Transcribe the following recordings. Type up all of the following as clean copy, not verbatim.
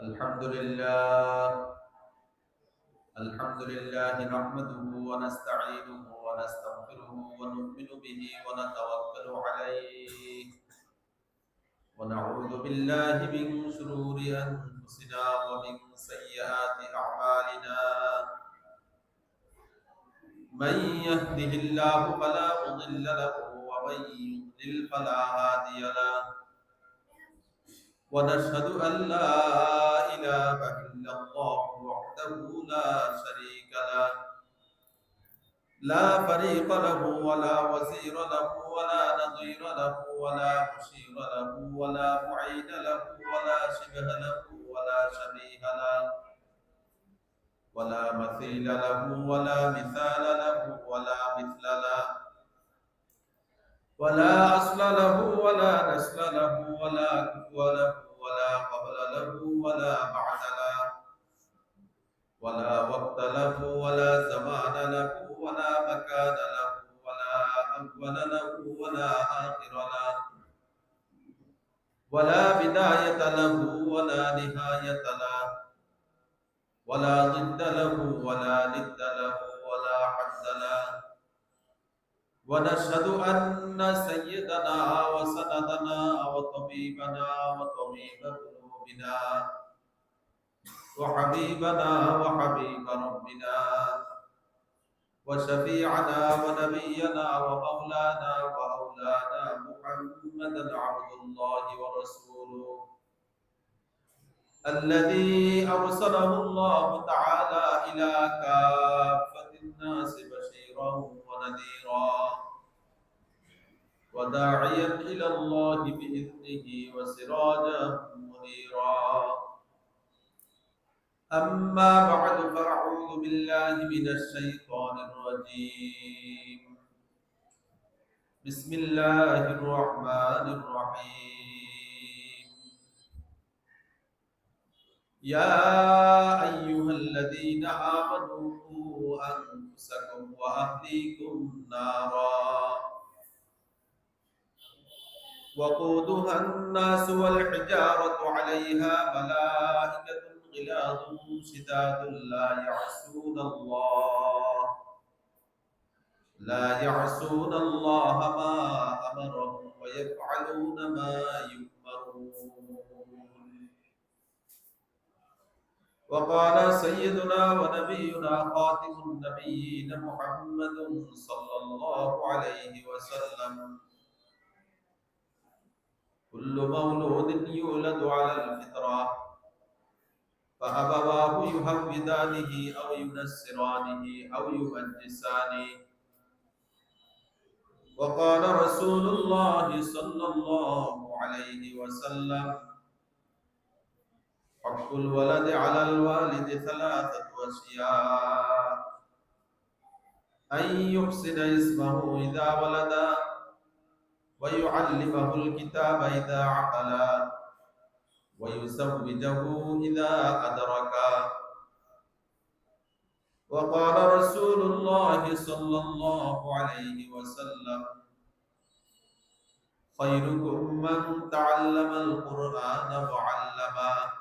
الحمد لله الحمد لله نحمده ونستعينه ونستغفره ونؤمن به ونتوكل عليه ونعوذ بالله من شرور أنفسنا ومن سيئات أعمالنا من يهده الله فلا مضل له ومن يضلل فلا هادي له ونشهد أن لا إله إلا الله وحده لا شريك له لا فريق له ولا وزير له ولا نظير له ولا مشير له ولا معين له ولا شبه له ولا شبيه له ولا مثيل له ولا مثال له ولا مثل له ولا أصل له ولا نسل له ولا كفو له ولا قبل له ولا بعد له ولا وقت له ولا زمان له ولا مكان له ولا أول له ولا آخر له ولا بداية له ولا نهاية له ولا ضد له ولا ند له ولا حد له ونشهد أن سيدنا وسندنا وطبيبنا وطبيب قلوبنا وحبيبنا وحبيب ربنا وشفيعنا ونبينا ومولانا وأولانا محمدا عبد الله ورسوله الذي أرسله الله تعالى إلى كافة الناس بشيرا ونذيرا وداعيا إلى الله بإذنه وسراجا منيرا أما بعد فأعوذ بالله من الشيطان الرجيم بسم الله الرحمن الرحيم يا أيها الذين آمنوا قوا أنفسكم وأهليكم نارا وقودها الناس والحجارة عليها ملائكة غلاظ شداد لا يعصون الله ما أمرهم ويفعلون ما يؤمرون وقال سيدنا ونبينا خاتم النبيين محمد صلى الله عليه وسلم كل مولود يولد على الفطرة فأبواه يهودانه أو ينصرانه أو يمجسانه وقال رسول الله صلى الله عليه وسلم حق الولد على الوالد ثلاثة أشياء أن يحسن اسمه إذا ولد ويعلمه الكتاب إذا عقل ويزوجه إذا أدرك وقال رسول الله صلى الله عليه وسلم خيركم من تعلم القرآن وعلمه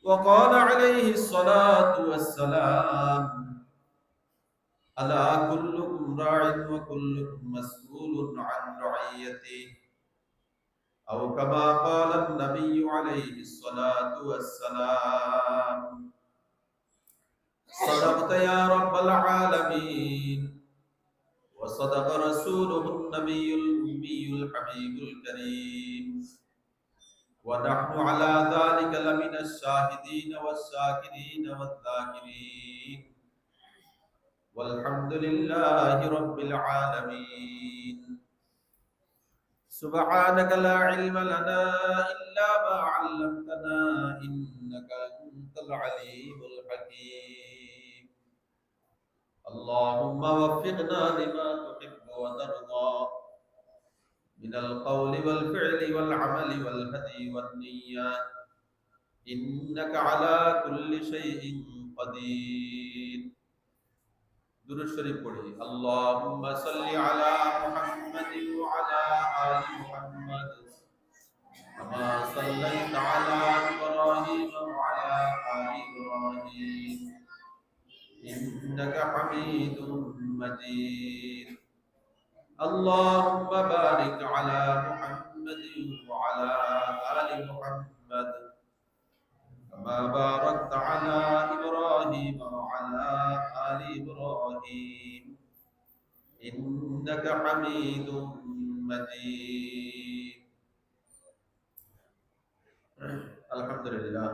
وقال عليه الصلاة والسلام ألا كلكم راع وكلكم مسؤول عن رعيته أو كما قال النبي عليه الصلاة والسلام صدقت يا رب العالمين وصدق رسوله النبي الأمي الحبيب الكريم ونحن على ذلك لمن الشاهدين والشاكرين والذاكرين والحمد لله رب العالمين سبحانك لا علم لنا إلا ما علمتنا إنك أنت العليم الحكيم اللهم وفقنا لما تحب وترضى من القول والفعل والعمل والهدي والنية إنك على كل شيء قدير درود شريف পড়ি اللهم صل على محمد وعلى آل محمد كما صليت على إنك حميد مجيد. اللهم بارك على محمد وعلى آل محمد كما باركت على إبراهيم وعلى آل إبراهيم إنك حميد مجيد. আলহামদুলিল্লাহ,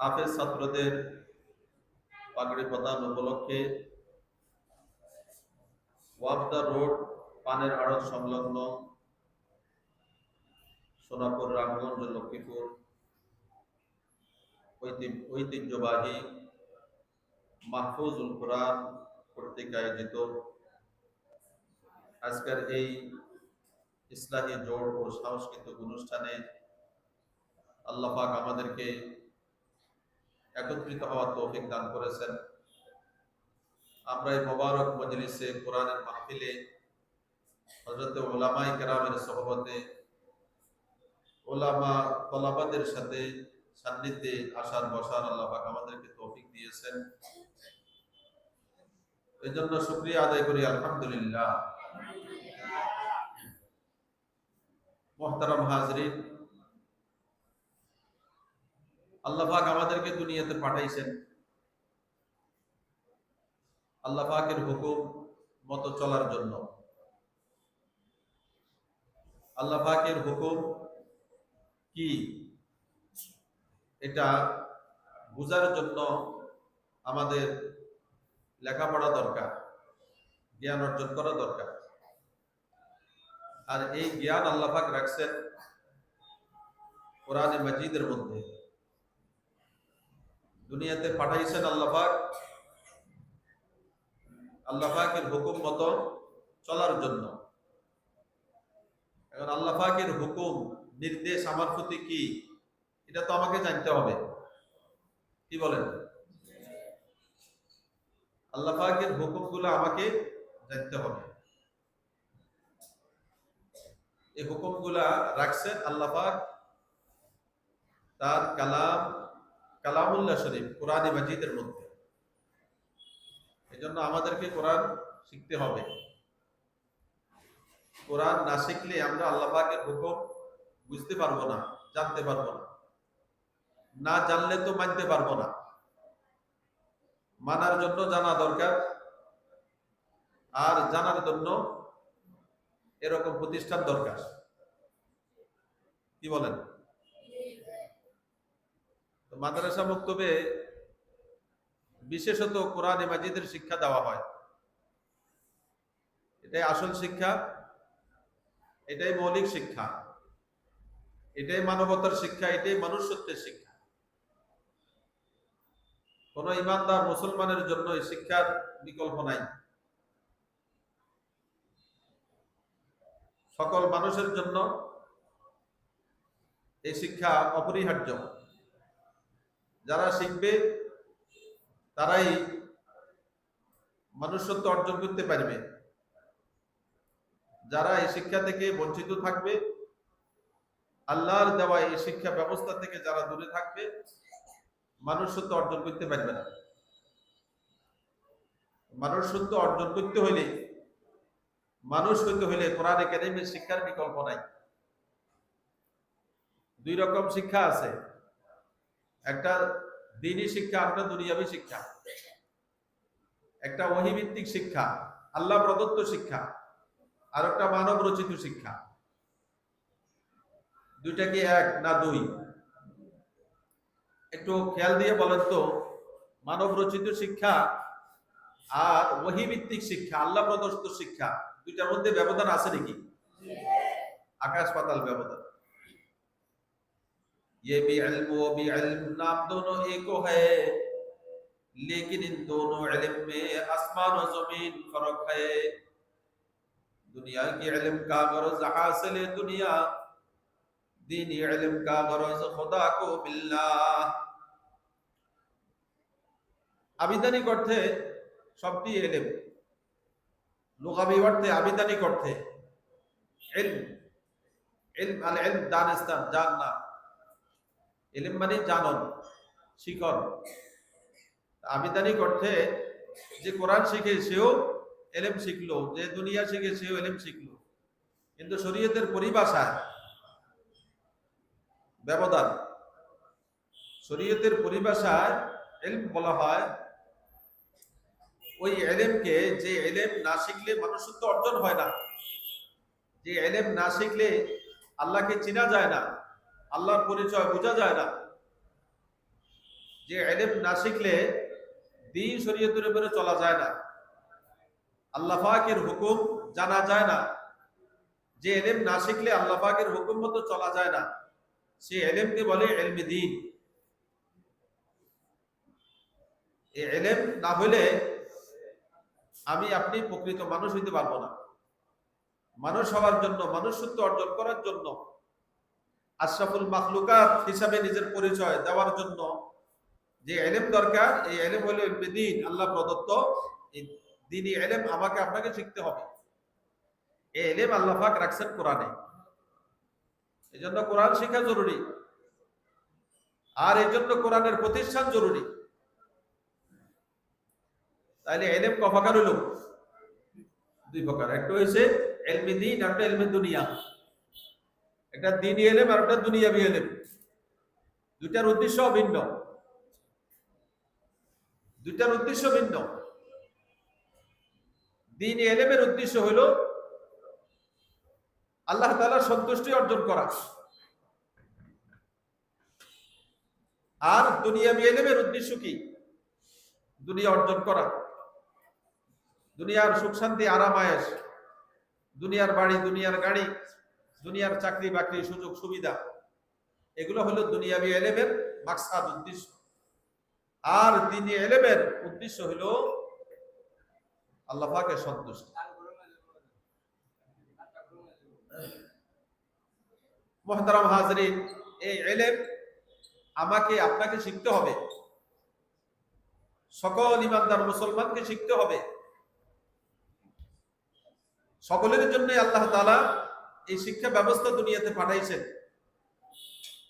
হাফেজ ছাত্রদের পাগড়ি প্রদান উপলক্ষে ওয়াবদা রোড পানের আড়ত সংলগ্ন সোনাপুর, রামগঞ্জ, লক্ষ্মীপুর ঐতিহ্যবাহী মাহফুজুল কোরআন কর্তৃক আয়োজিত আজকের এই ইসলামী জোড় ও সাংস্কৃতিক অনুষ্ঠানে আল্লাহ পাক আমাদেরকে একত্রিত হওয়ার তৌফিক দান করেছেন। আমরা এই মোবারক মজলিসে কোরআনের মাহফিলে হযরত উলামায়ে কেরামের সোহবতে উলামা তলাবাদের সাথে সান্নিধ্যে আসার বসার আল্লাহ পাক আমাদেরকে তৌফিক দিয়েছেন। এই জন্য শুকরিয়া আদায় করি আলহামদুলিল্লাহ। মুহতারাম হাজরিন, আল্লাহ পাক আমাদেরকে দুনিয়াতে পাঠাইছেন আল্লাহ পাকের হুকুম মতো চলার জন্য। আল্লাহ পাকের হুকুম কি এটা বোঝার জন্য আমাদের লেখাপড়া দরকার, জ্ঞান অর্জন করা দরকার। আর এই জ্ঞান আল্লাহ পাক রাখছেন কোরআনে মাজিদের মধ্যে। দুনিয়াতে পাঠাইছেন আল্লাহ পাক আল্লাহ পাকের হুকুম মতো চলার জন্য। এখন আল্লাহ পাকের হুকুম নির্দেশ আমার প্রতি কি, এটা তো আমাকে জানতে হবে। কি বলেন? আল্লাহ পাকের হুকুমগুলো আমাকে জানতে হবে। এই হুকুমগুলা রাখছেন আল্লাহ পাক তার কালামুল্লাহ শরীফ কোরআনে মাজিদের মধ্যে। এজন্য আমাদেরকে কোরআন শিখতে হবে। কোরআন না শিখলে আমরা আল্লাহ পাকের হুকুম বুঝতে পারবো না, জানতে পারবো না। না জানলে তো মানতে পারবো না। মানার জন্য জানা দরকার, আর জানার জন্য এরকম প্রতিষ্ঠান দরকার। কি বলেন? মাদ্রাসা মক্তবে বিশেষত কোরআনে মাজিদের শিক্ষা দেওয়া হয়। এটাই আসল শিক্ষা, এটাই মৌলিক শিক্ষা, এটাই মানবতার শিক্ষা, এটাই মনুষ্যত্বের শিক্ষা। কোন ইমানদার মুসলমানের জন্য এই শিক্ষার বিকল্প নাই। সকল মানুষের জন্য এই শিক্ষা অপরিহার্য। যারা শিখবে তারাই মনুষ্যত্ব অর্জন করতে পারবে। যারা এই শিক্ষা থেকে বঞ্চিত থাকবে, আল্লাহর দেওয়া এই শিক্ষা ব্যবস্থা থেকে যারা দূরে থাকবে, মনুষ্যত্ব অর্জন করতে পারবে না। মনুষ্যত্ব অর্জন করতে হইলে, মানুষ হইতে হইলে কোরআনে কারীমের শিক্ষার বিকল্প নাই। দুই রকম শিক্ষা আছে, একটা দ্বীনি শিক্ষা, একটা দুনিয়াবী শিক্ষা। একটা ওহী ভিত্তিক শিক্ষা, আল্লাহ প্রদত্ত শিক্ষা, আর একটা মানব রচিত শিক্ষা। দুইটা কি এক না দুই? একটু খেয়াল দিয়ে বলেন তো, মানব রচিত শিক্ষা আর ওহী ভিত্তিক শিক্ষা, আল্লাহ প্রদত্ত শিক্ষা, দুইটার মধ্যে ব্যবধান আছে নাকি? আকাশ পাতাল ব্যবধান। ये भी इल्म वो भी इल्म, नाम दोनों एक है, लेकिन इन दोनों इल्म में आसमान और जमीन फर्क है। दुनिया के इल्म का गरज हासिल दुनिया, दीनी इल्म का गरज खुदा को मिलना। আবিধানিক অর্থে সবটি ইলম, লুগাবি অর্থে আবিধানিক অর্থে ইলম। ইলম আল ইলম দানিস্তান, জানা। ইলম মানে জানন, শিখন। আবিধানিক অর্থে যে কোরআন শিখে সেও এলেম শিখলো, যে দুনিয়া শিখে সেও এলেম শিখলো, কিন্তু শরীয়তের পরিভাষায় ব্যবধান। শরীয়তের পরিভাষায় ইলম বলা হয় ওই এলেমকে, যে এলেম না শিখলে মানুষত্ব অর্জন হয় না, যে এলেম না শিখলে আল্লাহকে চেনা যায় না, আল্লাহর পরিচয় বোঝা যায় না, যে এলেম না শিখলে দ্বীন শরীয়তের উপরে চলা যায় না, আল্লাহ পাকের হুকুম জানা যায় না, যে এলেম না শিখলে আল্লাহ পাকের হুকুম মতো চলা যায় না, সে এলেমকে বলে ইলমে দ্বীন। এই এলেম না হলে আমি আপনি প্রকৃত মানুষ হইতে পারবো না। মানুষ হওয়ার জন্য, মনুষ্যত্ব অর্জন করার জন্য, আশরাফুল মাখলুকাত হিসাবে নিজের পরিচয় দেওয়ার জন্য যে এলেম দরকার, এই এলেম হলো ইলমে দ্বীন, আল্লাহ প্রদত্ত এই দ্বীনি এলেম আমাকে আপনাকে শিখতে হবে। এই এলেম আল্লাহ পাক রাখছেন কোরআনে, এই জন্য কোরআন শিক্ষা জরুরি, আর এই জন্য কোরআনের প্রতিষ্ঠান জরুরি। তাইলে এলেম ক প্রকার হইল? দুই প্রকার। একটা হয়েছে ইলমে দ্বীন, একটা ইলমে দুনিয়া। একটা দ্বীনি এলেম আর একটা দুনিয়াবি এলেম, দুইটার উদ্দেশ্য ভিন্ন, দুইটার উদ্দেশ্য ভিন্ন। দ্বীনি এলেমের উদ্দেশ্য হলো আল্লাহ তাআলার সন্তুষ্টি অর্জন করা, আর দুনিয়াবি এলেমের উদ্দেশ্য কি? দুনিয়া অর্জন করা, দুনিয়ার সুখ শান্তি আরাম আয়েশ, দুনিয়ার বাড়ি, দুনিয়ার গাড়ি, দুনিয়ার চাকরি বাকরি, সুযোগ সুবিধা, এগুলো হলো দুনিয়াবি এলেমের মাকসাদ, উদ্দেশ্য। আর দ্বীনি এলেমের উদ্দেশ্য হলো আল্লাহ পাকের সন্তুষ্টি। মুহতারাম হাজরিন, এই এলেম আমাকে আপনাকে শিখতে হবে, সকল ইমানদার মুসলমানকে শিখতে হবে। সকলের জন্য আল্লাহ তাআলা এই শিক্ষা ব্যবস্থা দুনিয়াতে পাঠাইছেন।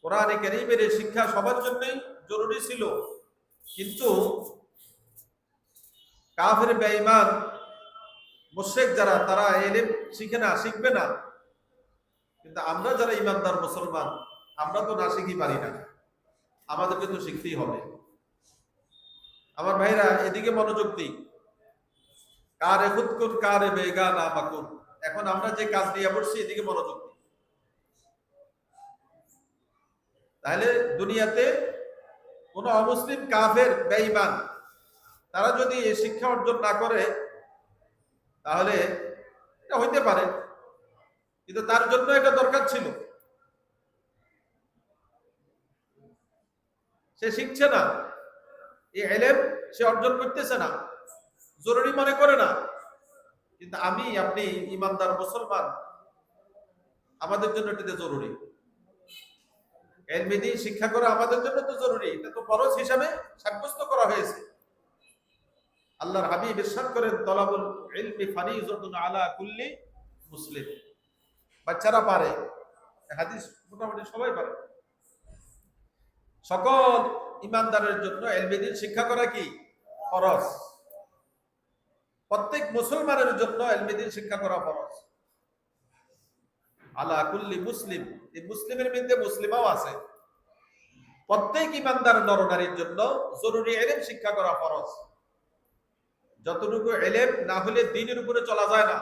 কোরআনে কারীমের এই শিক্ষা সবার জন্যই জরুরি ছিল, কিন্তু কাফের বেঈমান মুশরিক যারা, তারা এলেম শিখে না, শিখবে না। কিন্তু আমরা যারা ইমানদার মুসলমান, আমরা তো না শিখি পারি না, আমাদেরকে তো শিখতেই হবে। আমার ভাইরা, এদিকে মনোযোগ দিই। কারে খুদকুর কারে বেগানা মাকুন, এখন আমরা যে কাজ নিয়ে পড়ছি এদিকে মনোযোগ দিই। তাহলে দুনিয়াতে কোন অমুসলিম, কাফের, বেঈমান তারা যদি এই শিক্ষা অর্জন না করে, তাহলে এটা হইতে পারে, কিন্তু তার জন্য এটা দরকার ছিল। সে শিখছে না, এই ইলম সে অর্জন করতেছে না, জরুরি মনে করে না। কিন্তু আমি আপনি ইমানদার মুসলমান, আমাদের জন্য এটা জরুরি। ইলমে দ্বীন শিক্ষা করা আমাদের জন্য তো জরুরি, এটা তো ফরজ হিসাবে সাব্যস্ত করা হয়েছে। আল্লাহর হাবিব ইরশাদ করেন, তলাবুল ইলমি ফারিজাতুন আলা কুল্লি মুসলিম। বাচ্চারা পারে, হাদিস মোটামুটি সবাই পারে। সকল ইমানদারের জন্য ইলমে দ্বীন শিক্ষা করা কি ফরজ। প্রত্যেক মুসলমানের জন্য ইলমে দ্বীন শিক্ষা করা ফরজ। আলা কুল্লি মুসলিম, এই মুসলিমের মধ্যে মুসলিমাও আছে। প্রত্যেক ইমানদার নরনারীর জন্য জরুরি ইলম শিক্ষা করা ফরজ। যতটুকু ইলম না হলে দ্বীনের উপরে চলা যায় না,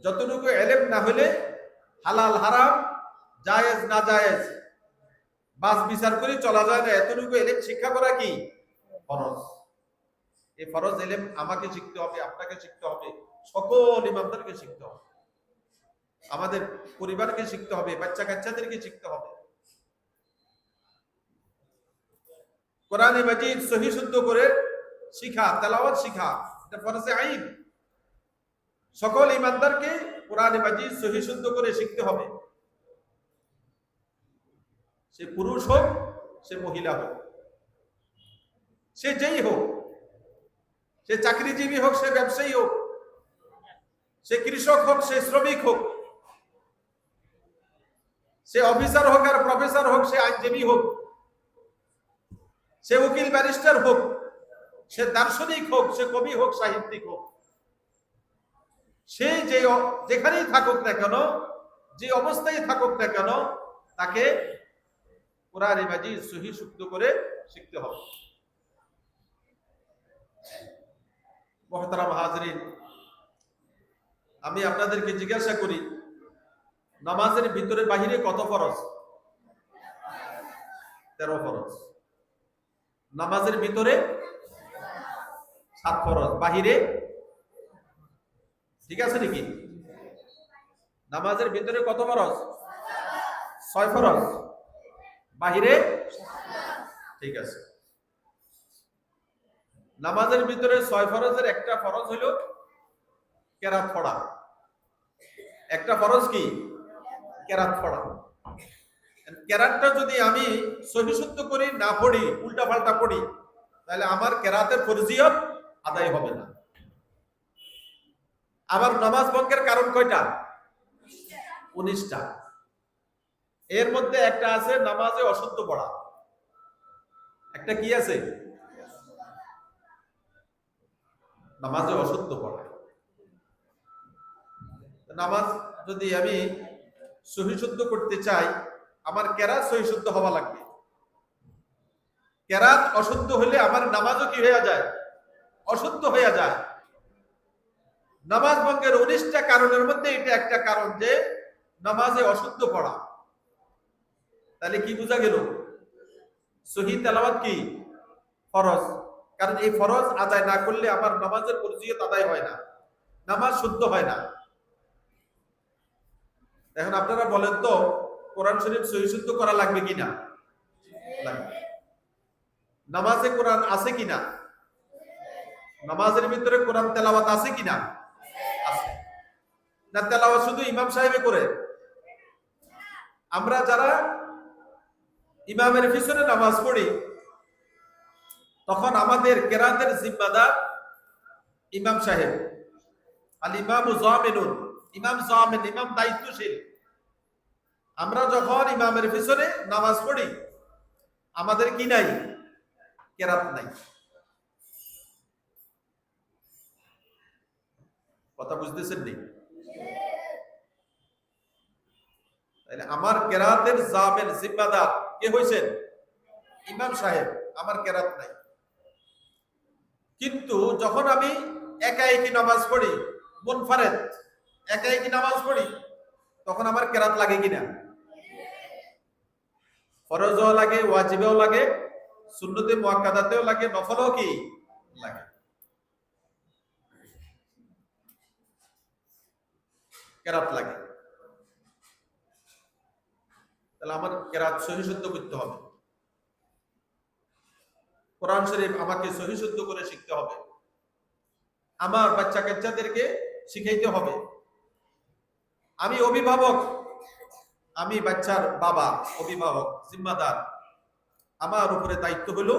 যতটুকু ইলম না হলে হালাল হারাম, জায়েজ না জায়েজ বাস বিচার করে চলা যায় না, এতটুকু ইলম শিক্ষা করা কি ফরজ। এই ফরজ ইলম আমাকে শিখতে হবে, আপনাকে শিখতে হবে, সকল ইমানদারকে শিখতে হবে, আমাদের পরিবারকে শিখতে হবে, বাচ্চা কাচ্চাদেরকে শিখতে হবে। কোরআনে মাজিদ সহি শুদ্ধ করে শিখা, তেলাওয়াত শিখা, এটা ফরজে আইন। সকল ইমানদারকে কোরআনে মাজিদ সহি শুদ্ধ করে শিখতে হবে, সে পুরুষ হোক, সে মহিলা হোক, সে যেই হোক, সে চাকরিজীবী হোক, সে ব্যবসায়ী হোক, সে কৃষক হোক, সে শ্রমিক হোক, সে অফিসার হোক আর প্রফেসর হোক, সে আইনজীবী হোক, সে উকিল ব্যারিস্টার হোক, সে দার্শনিক হোক, সে কবি হোক, সাহিত্যিক হোক, সে যেখানেই থাকুক না কেন, যে অবস্থায় থাকুক না কেন, তাকে কোরআন মাজিদ সহি শুদ্ধ করে শিখতে হবে। মুহতারাম হাজরিন, আমি আপনাদেরকে জিজ্ঞাসা করি, নামাজের ভিতরে বাহিরে কত ফরজ? 13 ফরজ। নামাজের ভিতরে 7 ফরজ, বাহিরে, ঠিক আছে নাকি? নামাজের ভিতরে কত ফরজ? 6 ফরজ, বাহিরে, ঠিক আছে। নামাজের ভিতরে 6 ফরজের একটা ফরজ হলো কেরাত পড়া। একটা ফরজ কি? কেরাত পড়া। কেরাতটা যদি আমি সহি শুদ্ধ করি, না পড়ি, উল্টা পাল্টা পড়ি, তাহলে আমার কেরাতের ফরজিয়ত আদায় হবে না। আবার নামাজ ভঙ্গের কারণ কয়টা? 19টা। এর মধ্যে একটা আছে নামাজে অশুদ্ধ পড়া। একটা কি আছে? নামাজে অশুদ্ধ পড়া। নামাজ যদি আমি সহি শুদ্ধ করতে চাই, আমার কেরাত সহি শুদ্ধ হওয়া লাগবে। কেরাত অশুদ্ধ হলে আমার নামাজও কি হয়ে যায়? অশুদ্ধ হয়ে যায়। নামাজ ভঙ্গের 19টা কারণের মধ্যে এটা একটা কারণ, যে নামাজে অশুদ্ধ পড়া। তাহলে কি বোঝা গেল? সহি তেলাওয়াত কি? ফরজ। কারণ এই ফরজ আদায় না করলে আমার নামাজের ফরজিয়ত আদায় হয় না, নামাজ শুদ্ধ হয় না। এখন আপনারা বলেন তো, কোরআন শরীফ সহি শুদ্ধ করা লাগবে কিনা? লাগবে। নামাজে কোরআন আছে কিনা? নামাজের ভিতরে কোরআন তেলাওয়াত আছে কিনা? আছে। না তেলাওয়াত শুধু ইমাম সাহেবে করে? আমরা যারা ইমামের পিছনে নামাজ পড়ি, তখন আমাদের কেরাতের জিম্মাদার ইমাম সাহেব। আল ইমামু জামিনুন, ইমাম জামিন, ইমাম দায়িত্বশীল। আমরা যখন ইমামের পিছনে নামাজ পড়ি, আমাদের কি নাই? কেরাত নাই। কথা বুঝতেছেন নি? তাহলে আমার কেরাতের জামিন, জিম্মাদার কে হইছেন? ইমাম সাহেব। আমার কেরাত নাই। কিন্তু যখন আমি একা একই নামাজ পড়ি, মুনফারিদ, একা একই নামাজ পড়ি, তখন আমার কেরাত লাগে কিনা? ফরজও লাগে, ওয়াজিবেও লাগে, সুন্নতে মুআক্কাদাতেও লাগে, নফলও কি লাগে। কেরাত লাগে। তাহলে আমার কেরাত সহি শুদ্ধ করতে হবে। কোরআন শরীফ আমাকে সহি শুদ্ধ করে শিখতে হবে। আমার বাচ্চা কাচ্চাদেরকে শিখাইতে হবে। আমি অভিভাবক, আমি বাচ্চার বাবা, অভিভাবক, জিম্মাদার। আমার উপরে দায়িত্ব হলো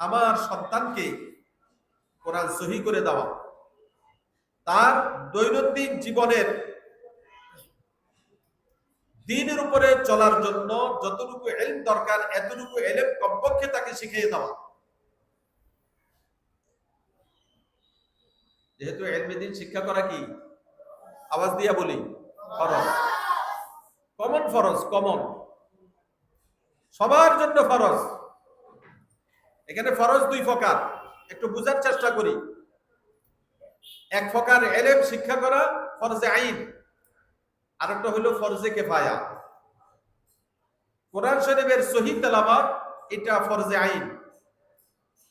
আমার সন্তানকে কোরআন সহি করে দেওয়া। তার দৈনন্দিন জীবনের দ্বীনের উপরে চলার জন্য যতটুকু ইলম দরকার, এতটুকু ইলম কমপক্ষে তাকে শিখিয়ে দেওয়া। যেহেতু ইলমে দ্বীন শিক্ষা করা কি, আওয়াজ দিয়া বলি, ফরজ। কমন ফরজ, কমন, সবার জন্য ফরজ। এখানে ফরজ 2 প্রকার, একটু বুঝার চেষ্টা করি। এক প্রকার ইলম শিক্ষা করা, ফরজে আইন। আরেকটা হলো ফরজে কিফায়া। কোরআন শরীফের সহি তেলাওয়াত, এটা ফরজে আইন।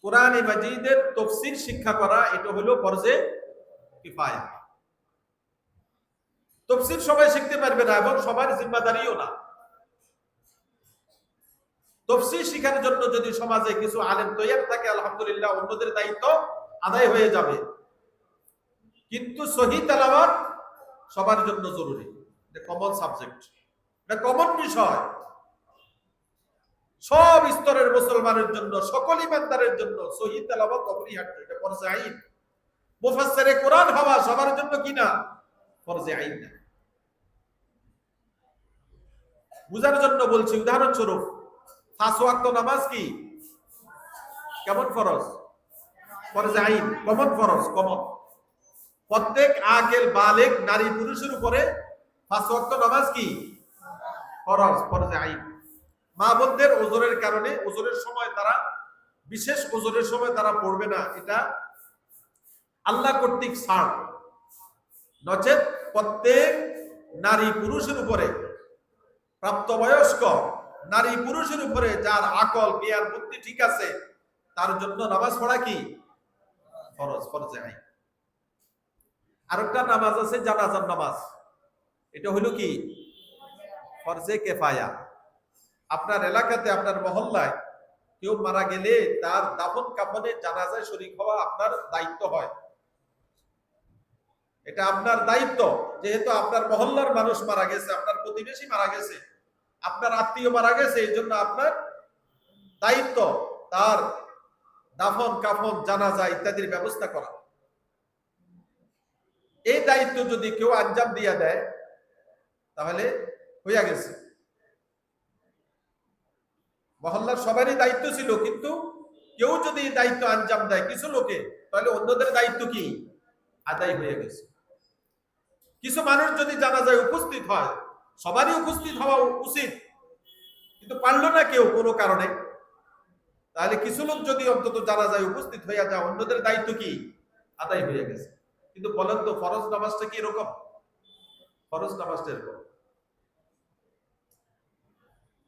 কোরআন মাজিদের তাফসীর শিক্ষা করা, এটা হলো ফরজে কিফায়া। তাফসীর সবাই শিখতে পারবে না এবং সবার জিম্মাদারিও না। তাফসীর শিখার জন্য যদি সমাজে কিছু আলেম তৈয়ার থাকে, আলহামদুলিল্লাহ, অন্যদের দায়িত্ব আদায় হয়ে যাবে। কিন্তু সহি তেলাওয়াত সবার জন্য জরুরি। এটা কমন সাবজেক্ট, এটা কমন বিষয়। সব স্তরের মুসলমানের জন্য, সকল ইমানদারের জন্য সহি তেলাওয়াত অপরিহার্য। এটা ফরজে আইন। মুফাসসিরে কোরআন হওয়া সবার জন্য কি না? ফরজে আইন না। বুঝার জন্য বলছি, উদাহরণস্বরূপ 5 ওয়াক্ত নামাজ কি কেমন ফরজ? ফরজ আইন, কমন ফরজ, কমন। প্রত্যেক আকিল বালিগ নারী পুরুষের উপরে 5 ওয়াক্ত নামাজ কি ফরজ, ফরজ আইন। মা বোনদের ওজরের কারণে ওজরের সময় তারা, বিশেষ ওজরের সময় তারা পড়বে না, এটা আল্লাহ কর্তৃক ছাড়। নচেত প্রত্যেক নারী পুরুষের উপরে, প্রাপ্তবয়স্ক নারী পুরুষের উপরে যার আকল জ্ঞান বুদ্ধি ঠিক আছে, তার জন্য নামাজ পড়া কি ফরজ, ফরজ আইন। আরেকটা নামাজ আছে জানাজার নামাজ, এটা হলো কি ফরজে কেফায়া। আপনার এলাকাতে, আপনার মহল্লায় কেউ মারা গেলে তার দাফন কাফনে জানাজায় শরীক হওয়া আপনার দায়িত্ব হয়। এটা আপনার দায়িত্ব, যেহেতু আপনার মহল্লার মানুষ মারা গেছে, আপনার প্রতিবেশী মারা গেছে, আপনার আত্মীয় মারা গেছে, এই জন্য আপনার দায়িত্ব তার দাফন কাফন জানাজা ইত্যাদির ব্যবস্থা করা। এই দায়িত্ব যদি কেউ আঞ্জাম দিয়ে দেয় তাহলে হইয়া গেছে। মহল্লার সবারই দায়িত্ব ছিল, কিন্তু কেউ যদি দায়িত্ব আঞ্জাম দেয় কিছু লোকে, তাহলে অন্যদের দায়িত্ব কি আদায় হয়ে গেছে। কিছু মানুষ যদি জানাজায় উপস্থিত হয়, সবারই উপস্থিত হওয়া উচিত, কিন্তু পারল না কেউ কোনো কারণে, তাহলে কিছু লোক যদি অন্তত জানাজায় উপস্থিত হইয়া যায়, অন্যদের দায়িত্ব কি আদায় হয়ে গেছে। কিন্তু বলেন তো ফরজ নামাজটা কি এরকম? ফরজ নামাজটা এরকম।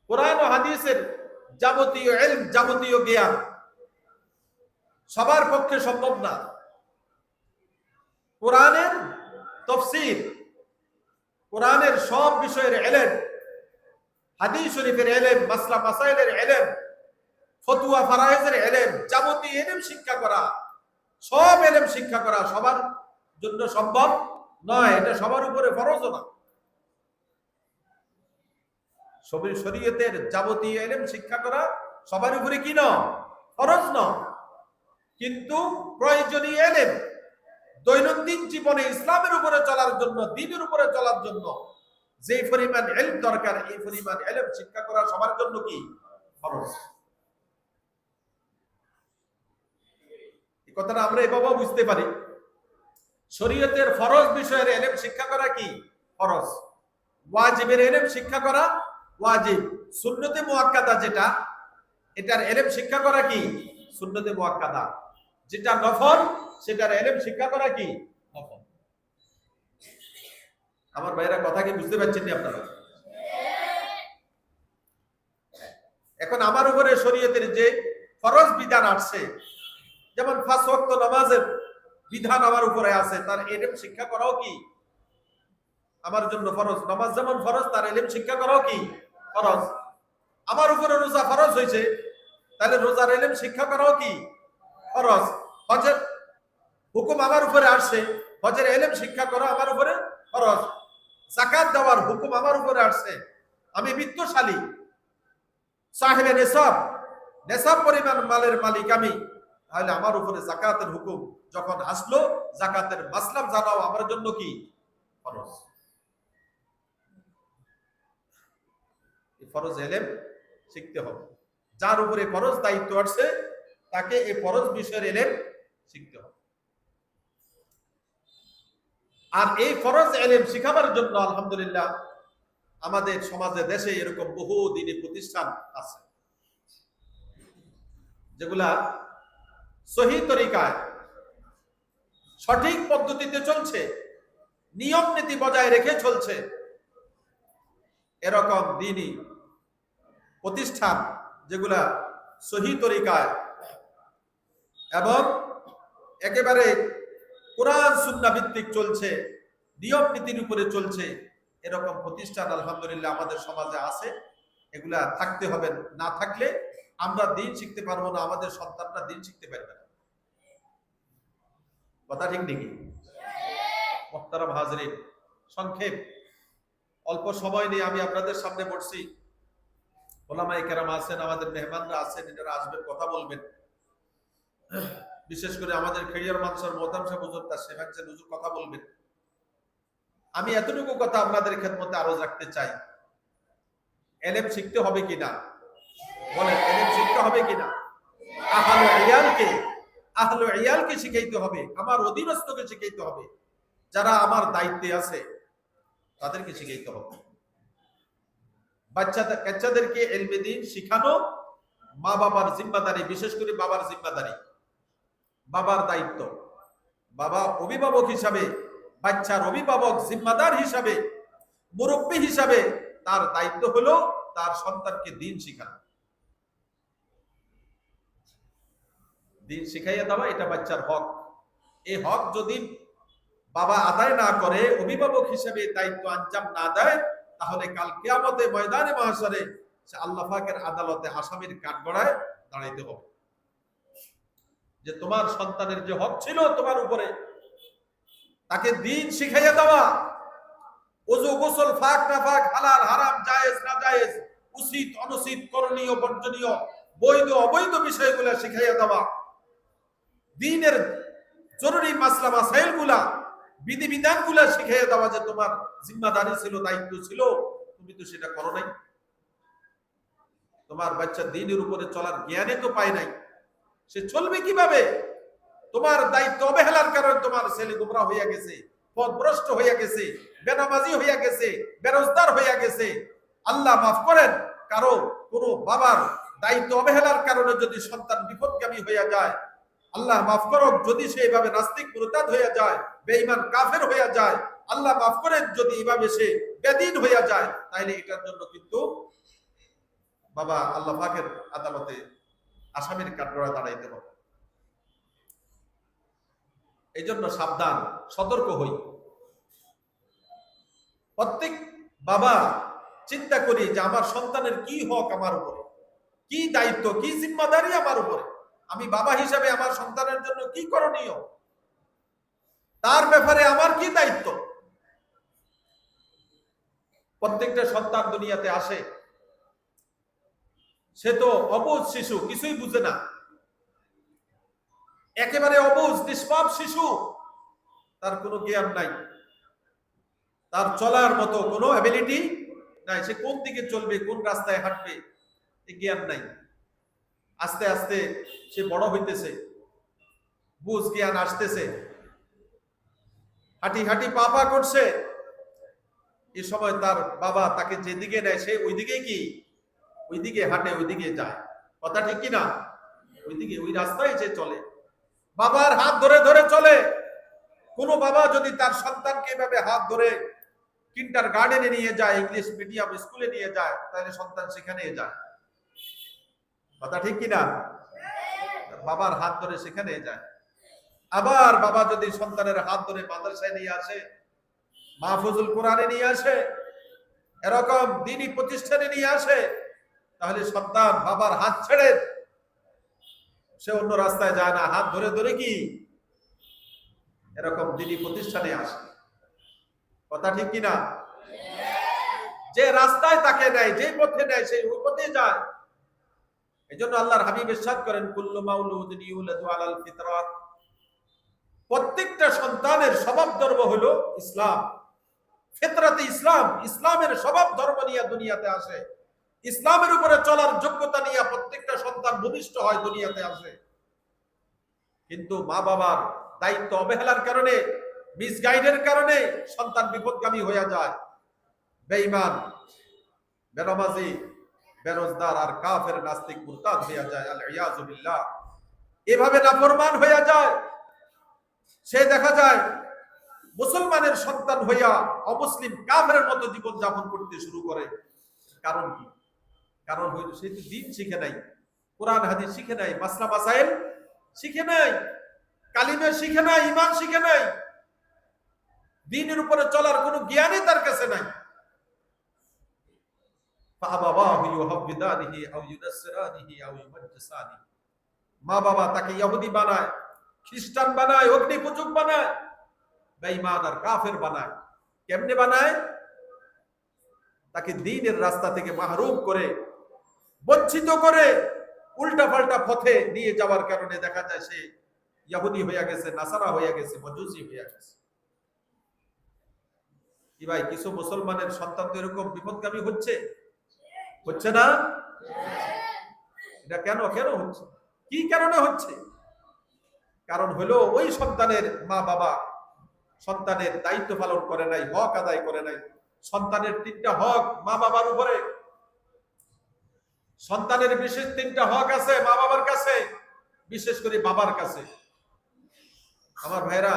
কোরআন ও হাদিসের যাবতীয় ইলম, যাবতীয় জ্ঞান সবার পক্ষে সম্ভব না। কোরআনের তাফসীর, কোরআনের সব বিষয়ের ইলম, হাদিস শরীফের ইলম, মাসলা মাসাইলের ইলম, ফতোয়া ফারায়েজের ইলম, যাবতীয় ইলম শিক্ষা করা, সব ইলম শিক্ষা করা সবার জন্য সম্ভব নয়। এটা সবার উপরে ফরজও না। শরীয়তের যাবতীয় ইলম শিক্ষা করা সবার উপরে কি না ফরজ না, কিন্তু প্রয়োজনীয় ইলম দৈনন্দিন জীবনে ইসলামের উপরে চলার জন্য, দ্বীনের উপরে চলার জন্য যে পরিমাণ ইলম দরকার, এই পরিমাণ ইলম শিক্ষা করা সবার জন্য কি ফরজ। এই কথাটা আমরা এভাবে বুঝতে পারি, শরীয়তের ফরজ বিষয়ের ইলম শিক্ষা করা কি ফরজ, ওয়াজিবের ইলম শিক্ষা করা ওয়াজিব, সুন্নতে মুআক্কাদা যেটা, এটার ইলম শিক্ষা করা কি সুন্নতে মুআক্কাদা, যেটা নফল সেটার ইলম শিক্ষা করা কি নফল। আমার ভাইরা কথা কি বুঝতে পারছেন আপনারা? এখন আমার উপরে শরীয়তের যে ফরজ বিধান আসছে, যেমন 5 ওয়াক্ত নামাজের বিধান আমার উপরে আছে, তার ইলম শিক্ষা করাও কি আমার জন্য ফরজ। নামাজ যেমন ফরজ, তার ইলম শিক্ষা করাও কি ফরজ। আমার উপরে রোজা ফরজ হয়েছে, তাহলে রোজার ইলম শিক্ষা করাও কি ফরজ। হজের হুকুম আমার উপরে আসছে, হজের ইলম শিক্ষা করা আমার উপরে ফরজ। যাকাত দেওয়ার হুকুম আমার উপরে আসছে, আমি বিত্তশালী, সাহেবে নেসাব, নেসাব পরিমাণ মালের মালিক আমি, তাহলে আমার উপরে যাকাতের হুকুম যখন আসলো, যাকাতের মাসলাম জানাও আমার জন্য কি ফরজ। ফরজ ইলম শিখতে হবে। যার উপরে ফরজ দায়িত্ব আছে তাকে এই ফরজ বিষয়ের ইলম শিখতে হবে। আর এই ফরজ ইলম শিখাবার জন্য আলহামদুলিল্লাহ আমাদের সমাজে, দেশে এরকম বহু দিনী প্রতিষ্ঠান আছে, যেগুলা সহি তরিকায় সঠিক পদ্ধতিতে চলছে, নিয়ম নীতি বজায় রেখে চলছে। এরকম দিনী প্রতিষ্ঠান যেগুলা সহি তরিকায় এবং একেবারে কোরআন সুন্নাহ ভিত্তিক চলছে, নিয়ম নীতির উপরে চলছে, এরকম প্রতিষ্ঠান আলহামদুলিল্লাহ আমাদের সমাজে আছে। এগুলা থাকতে হবে, না থাকলে আমরা দিন শিখতে পারবো না, আমাদের সন্তানরা দিন শিখতে পারবে না। কথা ঠিক নাকি? মুহতারাম হাজরিন, সংক্ষেপ অল্প সময় নিয়ে আমি আপনাদের সামনে বসছি। ওলামায়ে কেরাম আছেন, আমাদের মেহমানরা আছেন, এনারা আসবেন, কথা বলবেন। বিশেষ করে আমাদের খেড়িয়ার মানসার মোহতারাম সাহেব হুজুর, তার শেখ হুজুর কথা বলবেন। আমি এতটুকু কথা আপনাদের খেদমতে আরো রাখতে চাই, ইলম শিখতে হবে কিনা বলেন, ইলম শিখতে হবে কিনা? আহলু ইয়ালকে শিখাইতে হবে, আমার অধীনস্থকে শিখাইতে হবে, যারা আমার দায়িত্বে আছে তাদেরকে শিখাইতে হবে। বাচ্চাদেরকে ইলমে দ্বীন শিখানো মা বাবার জিম্মাদারি, বিশেষ করে বাবার জিম্মাদারি, বাবার দায়িত্ব। বাবা অভিভাবক হিসাবে, বাচ্চার অভিভাবক জিম্মাদার হিসাবে, মুরব্বী হিসাবে তার দায়িত্ব হলো তার সন্তানকে দ্বীন শিখানো, দ্বীন শিখাইয়া দেওয়া। এটা বাচ্চার হক। এই হক যদি বাবা আদায় না করে, অভিভাবক হিসেবে দায়িত্ব আঞ্জাম না দেয়, তাহলে কাল কিয়ামতে ময়দানে মাহশরে সে আল্লাহ পাকের আদালতে আসামির কাঠগড়ায় দাঁড়াইতে হবে যে তোমার সন্তানের যে হক ছিল তোমার উপরে, তাকে দ্বীন শিখাইয়া দেওয়া, ওযু গোসল ফাক না ফাক, হালাল হারাম, জায়েজ না জায়েজ, উচিত অনুচিত, করণীয় বর্জনীয়, বৈধ অবৈধ বিষয়গুলো শিখাইয়া দেওয়া, দ্বীনের জরুরি মাসলা মাসাইলগুলা, বিধিবিধানগুলা শিখাইয়া দেওয়া যে তোমার জিম্মাদারি ছিল, দায়িত্ব ছিল, তুমি তো সেটা করো নাই। তোমার বাচ্চা দ্বীনের উপরে চলার জ্ঞানে তো পায় নাই, সে চলবে কিভাবে? তোমার দায়িত্ব অবহেলার কারণে তোমার ছেলে গোমরা হইয়া গেছে, পথভ্রষ্ট হইয়া গেছে, বেনামাজি হইয়া গেছে, বেরোজগার হইয়া গেছে। আল্লাহ মাফ করেন, কারো কোনো বাবার দায়িত্ব অবহেলার কারণে যদি সন্তান বিপদগামী হইয়া যায়, আল্লাহ মাফ করুক, যদি সে এভাবে নাস্তিক মুরতাদ হইয়া যায়, বেঈমান কাফের হইয়া যায়, আল্লাহ মাফ করেন যদি এভাবে সে বেদীন হইয়া যায়, তাহলে এটার জন্য কিন্তু বাবা আল্লাহ পাকের আদালতে আসামির কাঠগড়ায় দাঁড়াইতে হবে। এই জন্য সাবধান, সতর্ক হই। প্রত্যেক বাবা চিন্তা করি যে আমার সন্তানের কি হক আমার উপরে, কি দায়িত্ব, কি জিম্মাদারি আমার উপরে, আমি বাবা হিসাবে আমার সন্তানের জন্য কি করণীয়, তার ব্যাপারে আমার কি দায়িত্ব। প্রত্যেকটা সন্তান দুনিয়াতে আসে, সে তো অবুঝ শিশু, কিছুই বুঝে না, একেবারে অবুঝ নিষ্পাপ শিশু, তার কোনো জ্ঞান নাই, তার চলার মতো কোনো অ্যাবিলিটি নাই, সে কোন দিকে চলবে, কোন রাস্তায় হাঁটবে এই জ্ঞান নাই। আস্তে আস্তে সে বড় হইতেছে, বুঝ জ্ঞান আসতেছে, হাঁটি হাঁটি পা পা করছে। এই সময় তার বাবা তাকে যেদিকে নেয় সে ওইদিকে কি, ওইদিকে হাঁটে, ওইদিকে যায়। কথা ঠিক কিনা? ওইদিকে, ওই রাস্তায় সে চলে, বাবার হাত ধরে ধরে চলে। কোন বাবা যদি তার সন্তানকে এভাবে হাত ধরে কিন্ডার গার্ডেনে নিয়ে যায়, ইংলিশ মিডিয়াম স্কুলে নিয়ে যায়, তাহলে সন্তান সেখানে যায়। কথা ঠিক কিনা? বাবার হাত ধরে সেখানে যায়। আবার বাবা যদি সন্তানের হাত ধরে মাদ্রাসায় নিয়ে আসে, মাহফুজুল কোরআনে নিয়ে আসে, এরকম দ্বীনি প্রতিষ্ঠানে নিয়ে আসে, তাহলে সন্তান বাবার হাত ছেড়ে সে অন্য রাস্তায় যায় না, হাত ধরে ধরে কি এরকম দ্বীনি প্রতিষ্ঠানে আসে। কথা ঠিক কিনা? যে রাস্তায় তাকে নেয়, যে পথে নেয়, সেই ওই পথে যায়। এই জন্য আল্লাহর হাবিব ইরশাদ করেন, কুল্লু মাউলুদিন ইউলাদু আলাল ফিতরাত, প্রত্যেকটা সন্তানের স্বভাব ধর্ম হলো ইসলাম, ফিতরাতে ইসলাম, ইসলামের স্বভাব ধর্ম নিয়ে দুনিয়াতে আসে, ইসলামের উপরে চলার যোগ্যতা নিয়ে প্রত্যেকটা সন্তান ভূমিষ্ঠ হয়, দুনিয়াতে আসে। কিন্তু মা বাবার দায়িত্ব অবহেলার কারণে, মিসগাইডের কারণে সন্তান বিপদগামী হয়ে যায়, বেঈমান, বেনামাজি, বেরোজগার আর কাফের, নাস্তিক, মুরতাদ হয়ে যায়, আল ইয়াযু বিল্লাহ। এভাবে নাফরমান হয়ে যায়, সে দেখা যায় মুসলমানের সন্তান হইয়া অমুসলিম কাফেরের মতো জীবন যাপন করতে শুরু করে। কারণ কি? কারণ হইল সে তো দ্বীন শিখে নাই, কোরআন হাদিস শিখে নাই, মাসলা মাসাইল শিখে নাই, কালিমা শিখে নাই, ঈমান শিখে নাই, দ্বীনের উপরে চলার কোনো জ্ঞানই তার কাছে নাই। মা বাবা তাকে ইহুদি বানায়, খ্রিস্টান বানায়, অগ্নি পূজক বানায়, বেঈমান আর কাফের বানায়। কেমনে বানায়? তাকে দ্বীনের রাস্তা থেকে মাহরুম করে, বঞ্চিত করে, উল্টা পাল্টা পথে নিয়ে যাওয়ার কারণে দেখা যায় সে ইহুদি হয়ে গেছে, নাসারা হয়ে গেছে, মজুসি হয়ে গেছে। কি ভাই, কিছু মুসলমানের সন্তান তো এরকম বিপদগামী হচ্ছে, হচ্ছে না? এটা কেন কেন হচ্ছে? কি কারণে হচ্ছে? কারণ হলো ওই সন্তানের মা বাবা সন্তানের দায়িত্ব পালন করে নাই, হক আদায় করে নাই। সন্তানের 3টা হক মা বাবার উপরে। সন্তানের বিশেষ 3টা হক আছে মা বাবার কাছে, বিশেষ করে বাবার কাছে। আমার ভাইরা,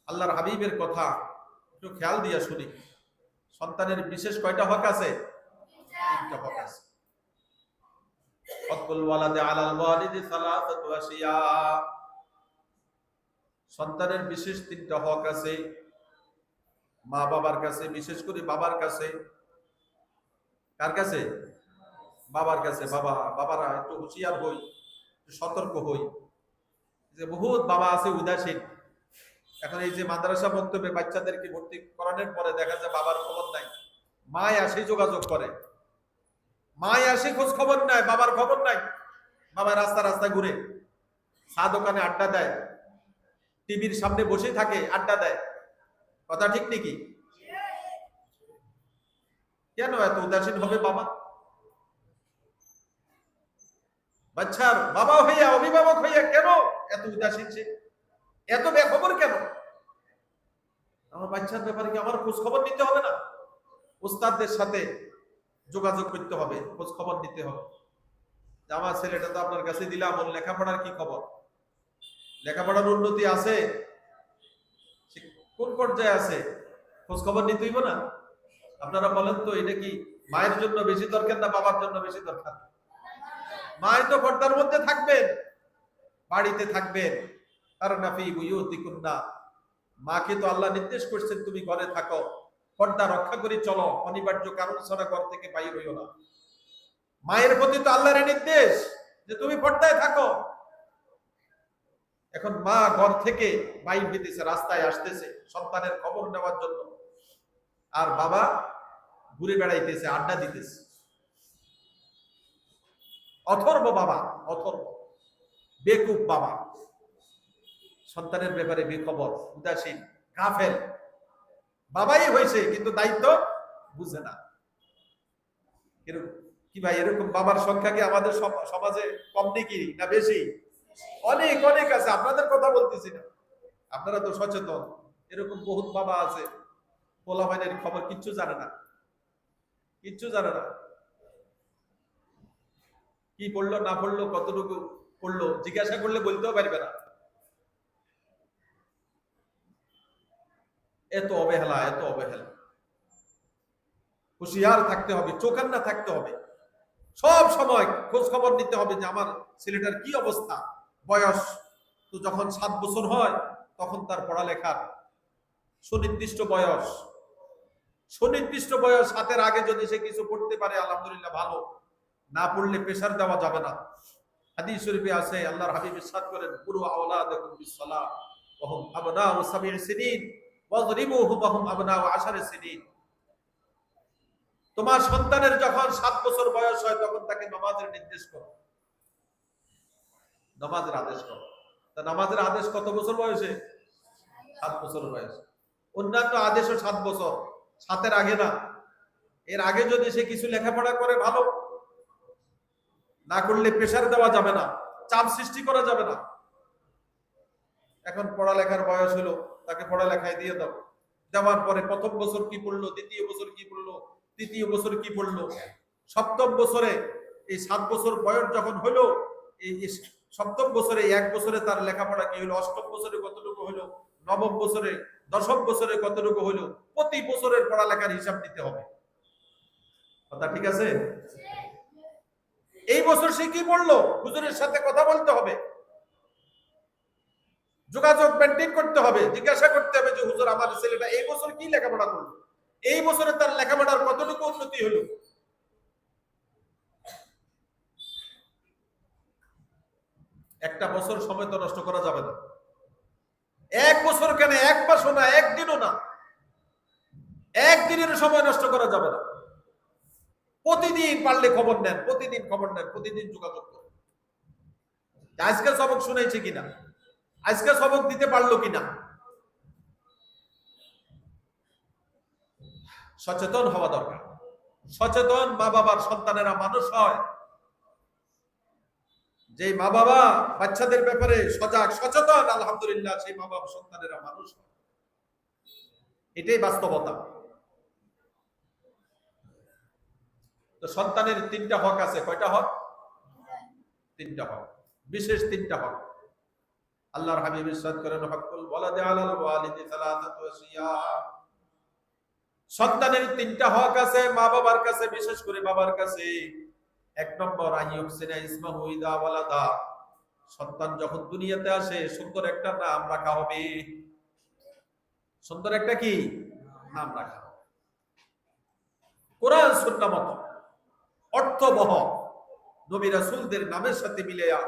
আল্লাহর হাবিবের কথা একটু খেয়াল দিয়া শুনি। সন্তানের বিশেষ কয়টা হক আছে? 3টা হক আছে। হকুল ওয়ালাদে আলাল ওয়ালিদি সালাসাতু আশিয়া। সন্তানের বিশেষ 3টা হক আছে মা বাবার কাছে, বিশেষ করে বাবার কাছে। কার কাছে? বাবার কাছে। বাবারা একটু হুঁশিয়ার হই, একটু সতর্ক হই। যে বহুত বাবা আছে উদাসীন। এখন এই যে মাদ্রাসা বক্তব্যে বাচ্চাদেরকে ভর্তি করানোর পরে দেখা যায় বাবার খবর নাই, মায় আসে যোগাযোগ করে, মায় আসে খোঁজ খবর নাই, বাবার খবর নাই। বাবা রাস্তা ঘুরে, চা দোকানে আড্ডা দেয়, টিভির সামনে বসে থাকে, আড্ডা দেয়। কথা ঠিক নাকি? কেন এত উদাসীন হবে বাবা? বাচ্চার বাবা হইয়া, অভিভাবক হইয়া কেন এত উদাসীন সে? এত বেখবর কেন? আমার বাচ্চার ব্যাপারে কি আমার খোঁজ খবর নিতে হবে না? উস্তাদদের সাথে যোগাযোগ করতে হবে, খোঁজ খবর নিতে হবে। আমার ছেলেটা তো আপনার কাছে দিলাম, ওর লেখাপড়ার কি খবর? লেখাপড়ার উন্নতি আছে? কোন পর্যায়ে আছে? খোঁজ খবর নিতে হইব না? আপনারা বলেন তো, এটা কি মায়ের জন্য বেশি দরকার না বাবার জন্য বেশি দরকার? মায়ের তো পর্দার মধ্যে থাকবেন, বাড়িতে থাকবেন। কারণ নাফি বুয়ুতিকুন্না, মাকে তো আল্লাহ নির্দেশ করছেন তুমি ঘরে থাকো, পর্দা রক্ষা করে চলো, অনিবার্য কারণ ছাড়া ঘর থেকে বাইর হইও না। মায়ের প্রতি তো আল্লাহর নির্দেশ যে তুমি পর্দায় থাকো। এখন মা ঘর থেকে বাইর হইতেছে, রাস্তায় আসতেছে সন্তানের খবর নেওয়ার জন্য, আর বাবা ঘুরে বেড়াইতেছে, আড্ডা দিতেছে। অথর্ব বাবা, অথর্ব বেকুব বাবা, সন্তানের ব্যাপারে বেখবর, উদাসীন, গাফেল। বাবাই হয়েছে কিন্তু দায়িত্ব বুঝে না। কি ভাই, এরকম বাবার সংখ্যা কি আমাদের সমাজে কম নাকি না বেশি? অনেক অনেক আছে। আপনাদের কথা বলতেছি না, আপনারা তো সচেতন। এরকম বহুত বাবা আছে, পোলাপাইনের খবর কিচ্ছু জানে না, কিচ্ছু জানে না। কি পড়লো না পড়লো, কতটুকু পড়লো জিজ্ঞাসা করলে বলতেও পারবে না। এত অবহেলা, এত অবহেলা। হুঁশিয়ার থাকতে হবে, চোখান্না থাকতে হবে, সব সময় খোঁজ খবর নিতে হবে যে আমার ছেলেটার কি অবস্থা। বয়স তো যখন 7 বছর হয় তখন তার পড়ালেখার সুনির্দিষ্ট বয়স, সুনির্দিষ্ট বয়স। 7-এর আগে যদি সে কিছু পড়তে পারে আলহামদুলিল্লাহ, ভালো। না পড়লে প্রেসার দেওয়া যাবে না। হাদিস শরীফে আছে, আল্লাহর হাবিব ইরশাদ করেন, পুরো আওলাদাকুম বিসসালাহ ওয়া হুম আবনাউ 7 সিনিন ওয়াযরিবুহুম ওয়া হুম আবনাউ 10 সিনিন। তোমার সন্তানের যখন 7 বছর বয়স হয় তখন তাকে নামাজের নির্দেশ করো, নামাজের আদেশ করো। তা নামাজের আদেশ কত বছর বয়সে? 7 বছর বয়স। অন্যান্য আদেশও 7 বছর, 7-এর আগে না। এর আগে যদি সে কিছু লেখাপড়া করে ভালো, না করলে প্রেসার দেওয়া যাবে না, চাপ সৃষ্টি করা যাবে না। এখন পড়ালেখার বয়স হলো, তাকে পড়ালেখায় দিয়ে দাও। দেওয়ার পরে প্রথম বছর কি পড়লো, দ্বিতীয় বছর কি পড়লো, তৃতীয় বছর কি পড়লো, সপ্তম বছরে, এই 7 বছর বয়স যখন হলো, এই সপ্তম বছরে 1 বছরে তার লেখাপড়া কি হলো, অষ্টম বছরে কতটুকু হলো, নবম বছরে, দশম বছরে কতটুকু হলো, প্রতি বছরের পড়ালেখার হিসাব দিতে হবে। কথা ঠিক আছে? এই বছর সে কি পড়লো, হুজুরের সাথে কথা বলতে হবে, যোগাযোগ মেনটেন করতে হবে, জিজ্ঞাসা করতে হবে যে হুজুর আমার ছেলেটা এই বছর কি লেখাপড়া করলো, এই বছরে তার লেখাপড়ার কতটুকু উন্নতি হলো। একটা বছর সময় তো নষ্ট করা যাবে না। 1 বছর কেন, 1 মাসও না, 1 দিনও না, 1 দিনের সময় নষ্ট করা যাবে না। প্রতিদিন পারলে খবর নেন, প্রতিদিন খবর নেন, প্রতিদিন যোগাযোগ করেন। আজকে সবক শুনেছে কিনা, আজকে সবক দিতে পারলো কিনা। সচেতন হওয়া দরকার। সচেতন মা বাবার সন্তানেরা মানুষ হয়। যে মা বাবা বাচ্চাদের ব্যাপারে সজাগ সচেতন, আলহামদুলিল্লাহ সেই মা বাবা সন্তানেরা মানুষ, এটাই বাস্তবতা। তো সন্তানের তিনটা হক আছে। কয়টা হক? তিনটা হক, বিশেষ তিনটা হক। আল্লাহর হাবিব ইরশাদ করেন, হকুল ওয়ালাদি আলাল ওয়ালিদি সালাসাতু আশিয়া। সন্তানের তিনটা হক আছে মা বাবার কাছে, বিশেষ করে বাবার কাছে। এক নম্বর, আইয়ুহসিনা ইসমাহু ইযা ওয়ালাদা। সন্তান যখন দুনিয়াতে আসে সুন্দর একটা নাম রাখা হবে। সুন্দর একটা কি নাম রাখা হবে, কোরআন সুন্নাহ মতো অর্থবহ, নবী রাসূলদের নামের সাথে মিলাইয়া,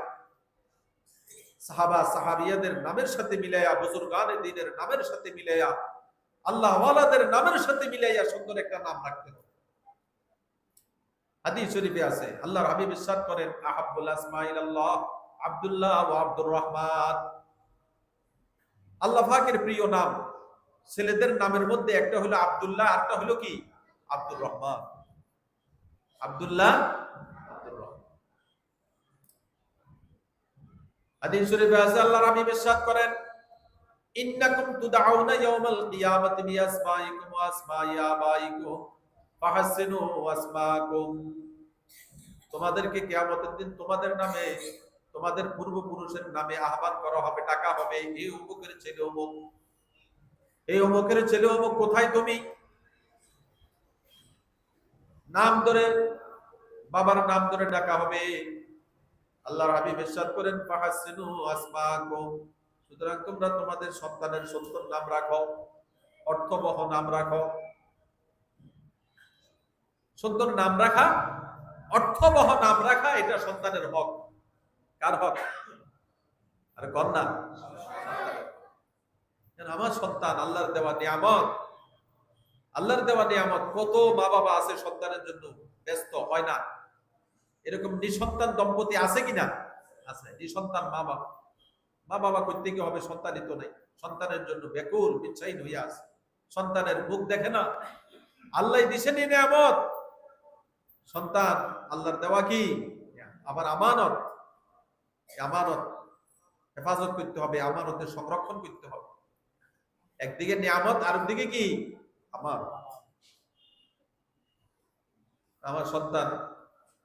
সাহাবা সাহাবিয়াদের নামের সাথে মিলাইয়া, বুজুর্গানে দ্বীনের নামের সাথে মিলাইয়া, আল্লাহ ওয়ালাদের নামের সাথে মিলাইয়া সুন্দর একটা নাম রাখতে হবে। হাদিস শরীফে আছে, আল্লাহর হাবিব ইরশাদ করেন, আহাব্বুল আসমা ইলাল্লাহ আব্দুল্লাহ ওয়া আব্দুর রহমান। আল্লাহ পাকের প্রিয় নাম ছেলেদের নামের মধ্যে একটা হলো আব্দুল্লাহ, আরটা হলো কি আব্দুর রহমান। আব্দুল্লাহ, আব্দুর রহমান। হাদিস শরীফে আছে, আল্লাহর হাবিব ইরশাদ করেন, ইন্নাকুম তুদআউনা ইয়াওমাল কিয়ামাতি বিআসমাইকুম ওয়া আসমাই আবাইকুম ফাহাসিনু আসমাকুম। তোমাদেরকে কিয়ামতের দিন তোমাদের নামে, তোমাদের পূর্বপুরুষের নামে আহ্বান করা হবে, ডাকা হবে, এই অমুকের ছেলে অমুক, এই অমুকের ছেলে অমুক, কোথায় তুমি? নাম ধরে, বাবার নাম ধরে ডাকা হবে। আল্লাহর হাবিব ইরশাদ করেন, ফাহাসিনু আসমাকুম। সুতরাং তোমরা তোমাদের সন্তানের সুন্দর নাম রাখো, অর্থবহ নাম রাখো। সুন্দর নাম রাখা, অর্থবহ নাম রাখা, এটা সন্তানের হক। কার হক? আরে কন্যা, আমার সন্তান আল্লাহর দেওয়া নিয়ামত। আল্লাহর দেওয়া নিয়ামত। কত মা বাবা আছে সন্তানের জন্য ব্যস্ত, হয় না? এরকম নিঃসন্তান দম্পতি আছে কিনা? আছে। নিঃসন্তান মা বাবা, মা বাবা করতে কি হবে, সন্তানই তো নাই, সন্তানের জন্য ব্যাকুল বিচ্ছাইন হইয়া আছে, সন্তানের মুখ দেখে না। আল্লাহ দিছেন এই নিয়ামত, সন্তান আল্লাহর দেওয়া কি আবার আমানত। আমানত হেফাজত করতে হবে, আমানতের সংরক্ষণ করতে হবে। একদিকে নিয়ামত, আর একদিকে কি আমার আমার সন্তান,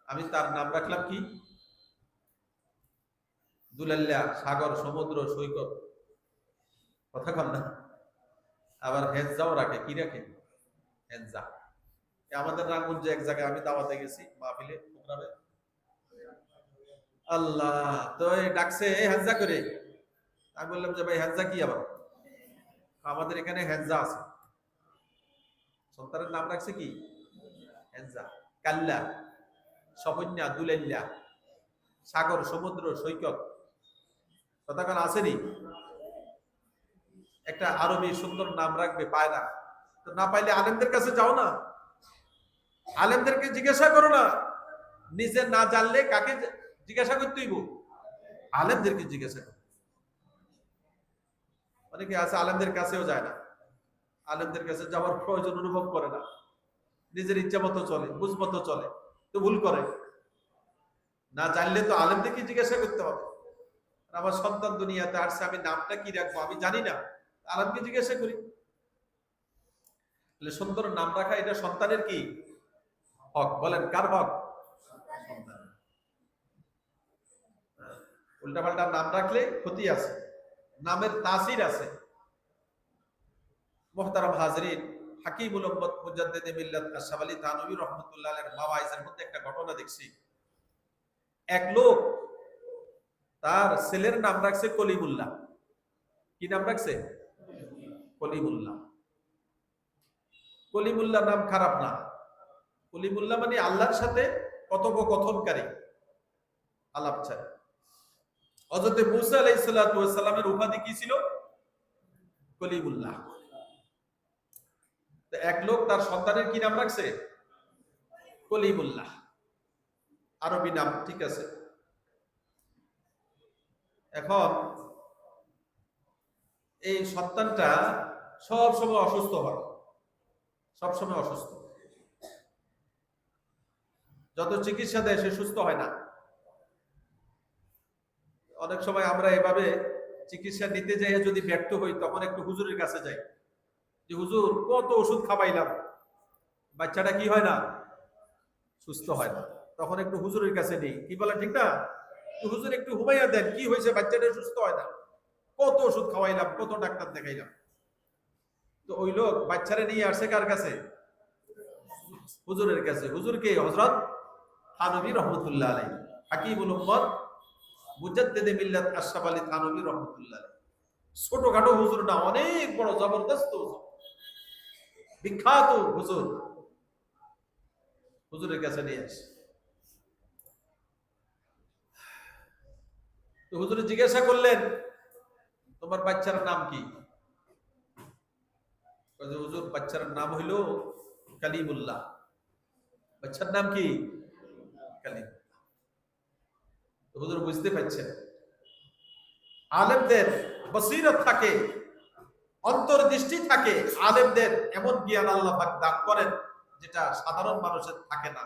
আমি তার নাম রাখলাম কি দুলাল্লা, সাগর সমুদ্র সৈকত, কথা কন না। আবার হেজ্জাও রাখে, কি রাখে? হেজ্জা। আমাদের রামগঞ্জে এক জায়গায় আমি দাওয়াতে গেছি, মাহফিলে প্রোগ্রামে, আল্লাহ তো ডাকছে হেজ্জা করে। আমি বললাম যে ভাই হেজ্জা কি? আবার আমাদের এখানে হেজ্জা আছে। সন্তানের নাম রাখছে কি হেজ্জা, কাল্লা, সবন্যা, দুলাল্লা, সাগর সমুদ্র সৈকত, কতক্ষণ আসেনি? একটা আরবি সুন্দর নাম রাখবে, পায় না। তো না পাইলে আলেমদের কাছে যাও না, আলেমদেরকে জিজ্ঞাসা করো না। নিজে না জানলে কাকে জিজ্ঞাসা করতে হইব? আলেমদেরকে জিজ্ঞাসা করো। অনেকে আছে আলেমদের কাছেও যায় না, আলেমদের কাছে যাওয়ার প্রয়োজন অনুভব করে না, নিজের ইচ্ছা মতো চলে, বুঝ মতো চলে, তো ভুল করে। না জানলে তো আলেমদেরকে জিজ্ঞাসা করতে হবে। আমার সন্তান দুনিয়াতে আসছে, আমি নামটা কি রাখবো আমি জানি না, আলেমকে জিজ্ঞাসা করি। সুন্দর নাম রাখা এটা সন্তানের কি হক? বলেন কার হক? উল্টাপাল্টা নাম রাখলে ক্ষতি আছে, নামের তাসির আছে। মুহতারাম হাজরিন, হাকিমুল উম্মত মুজাদ্দিদে মিল্লাত আশরাফ আলী থানভী রাহমাতুল্লাহ আলাইহির মাওয়াইজের মধ্যে একটা ঘটনা দেখছি। এক লোক তার ছেলের নাম রাখছে কলিমুল্লাহ। কি নাম রাখছে? কলিমুল্লাহ। কলিমুল্লাহ নাম খারাপ না। কলিমুল্লাহ মানে আল্লাহর সাথে কথোপকথনকারী, আলাপচারী। হযরত মূসা আলাইহিস সালাতু ওয়াস সালামের উপাধি কি ছিল? কলিমুল্লাহ। তো এক লোক তার সন্তানের কি নাম রাখছে? কলিমুল্লাহ। আরবি নাম, ঠিক আছে। এখন এই সন্তানটা সব সময় অসুস্থ হয়, সব সময় অসুস্থ, যত চিকিৎসা দেয় সে সুস্থ হয় না। অনেক সময় আমরা এভাবে চিকিৎসা নিতে যাই, যদি ব্যর্থ হই তখন একটু হুজুরের কাছে যাই, যে হুজুর কত ওষুধ খাওয়াইলাম, বাচ্চাটা কি হয় না, সুস্থ হয় না। তখন একটু হুজুরের কাছে নেই, কি বলে ঠিক না, হুজুর একটু হুমাইয়া দেন, কি হয়েছে, বাচ্চাটা সুস্থ হয় না, কত ওষুধ খাওয়াইলাম, কত ডাক্তার দেখাইলাম। তো ওই লোক বাচ্চারা নিয়ে আসে কার কাছে, হুজুরের কাছে। হুজুরকে হযরত থানভী রহমতুল্লাহ আলাইহি, হাকিমুল উম্মত মুজাদ্দিদে মিল্লাত আশরাফ আলী থানভী রহমতুল্লাহ আলাইহি। ছোটখাটো হুজুর না, অনেক বড় জবরদস্ত হুজুর, বিখ্যাত হুজুর। হুজুরের কাছে নিয়ে আসে। তো হুজুরে জিজ্ঞাসা করলেন, তোমার বাচ্চার নাম কি? হুজুর বাচ্চার নাম হইল কালিমুল্লাহ। বাচ্চার নাম কি? কালিমুল্লাহ। হুজুর বুঝতে পারছেন আলেমদের বসিরত থাকে, অন্তর্দৃষ্টি থাকে, আলেমদের এমন জ্ঞান আল্লাহ পাক দান করেন যেটা সাধারণ মানুষের থাকে না।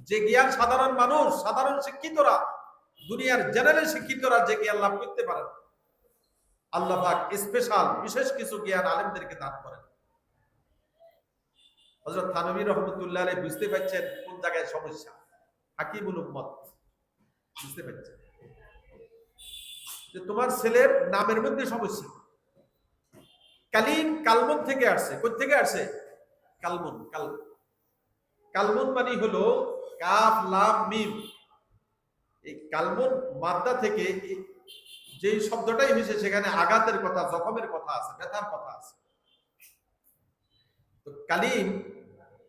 যে জ্ঞান সাধারণ মানুষ, সাধারণ শিক্ষিতরা, দুনিয়ার জেনারেল শিক্ষিতরা যে জ্ঞান লাভ করতে পারেন, আল্লাহ পাক স্পেশাল বিশেষ কিছু জ্ঞান আলেমদেরকে দান করেন। হযরত থানভী রহমতুল্লাহ আলাইহি বুঝতে পারছেন কোন জায়গায় সমস্যা। হাকিমুল উম্মত বুঝতে পারছেন যে তোমার ছেলের নামের মধ্যে সমস্যা। কালিম কালমুন থেকে আসছে। কোথা থেকে আসছে? কালমুন। কালমুন মানে হলো কাফ লাম মিম। এই কালমুন মাদ্দা থেকে যে শব্দটাই হয়েছে সেখানে আঘাতের কথা, জখমের কথা আছে, ব্যথার কথা আছে। তো কালিম,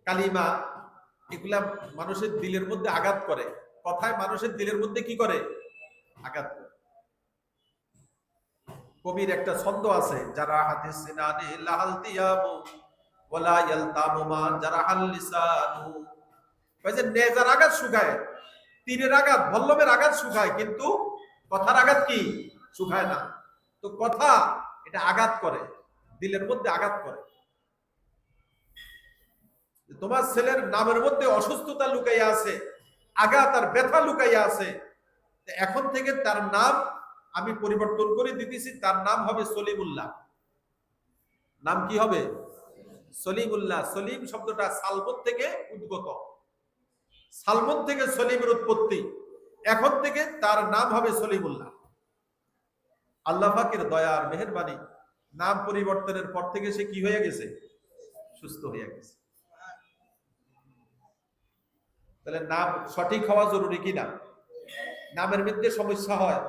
কালিমা, এগুলা মানুষের দিলের মধ্যে আঘাত করে। কথায় মানুষের দিলের মধ্যে কি করে? আঘাত করে। কবির একটা ছন্দ আছে, যারা হাদিস সিনানে লাহালতিয়ামু ওয়ালা ইয়ালতামু মা জারাহাল লিসানু। কইছে নেজার আঘাত শুকায়, তীরের আঘাত, ভল্লমের আঘাত শুকায়, কিন্তু কথার আঘাত কি শুকায় না। তো কথা এটা আঘাত করে, দিলের মধ্যে আঘাত করে। তোমার ছেলের নামের মধ্যে অসুস্থতা লুকাইয়া আছে, আঘাত আর ব্যথা লুকাইয়া আছে। এখন থেকে তার নাম আমি পরিবর্তন করে দিতেছি, তার নাম হবে সলিমুল্লাহ। নাম কি হবে? সলিমুল্লাহ। সলিম শব্দটা সালমত থেকে উদ্গত, সালমত থেকে সলিমের উৎপত্তি। এখন থেকে তার নাম হবে সলিমুল্লাহ। আল্লাহ পাকের দয়ার মেহেরবানি, নাম পরিবর্তনের পর থেকে সে কি হয়ে গেছে? সুস্থ হয়ে গেছে। তাহলে নাম সঠিক হওয়া জরুরি কিনা? নামের মধ্যে সমস্যা হয়,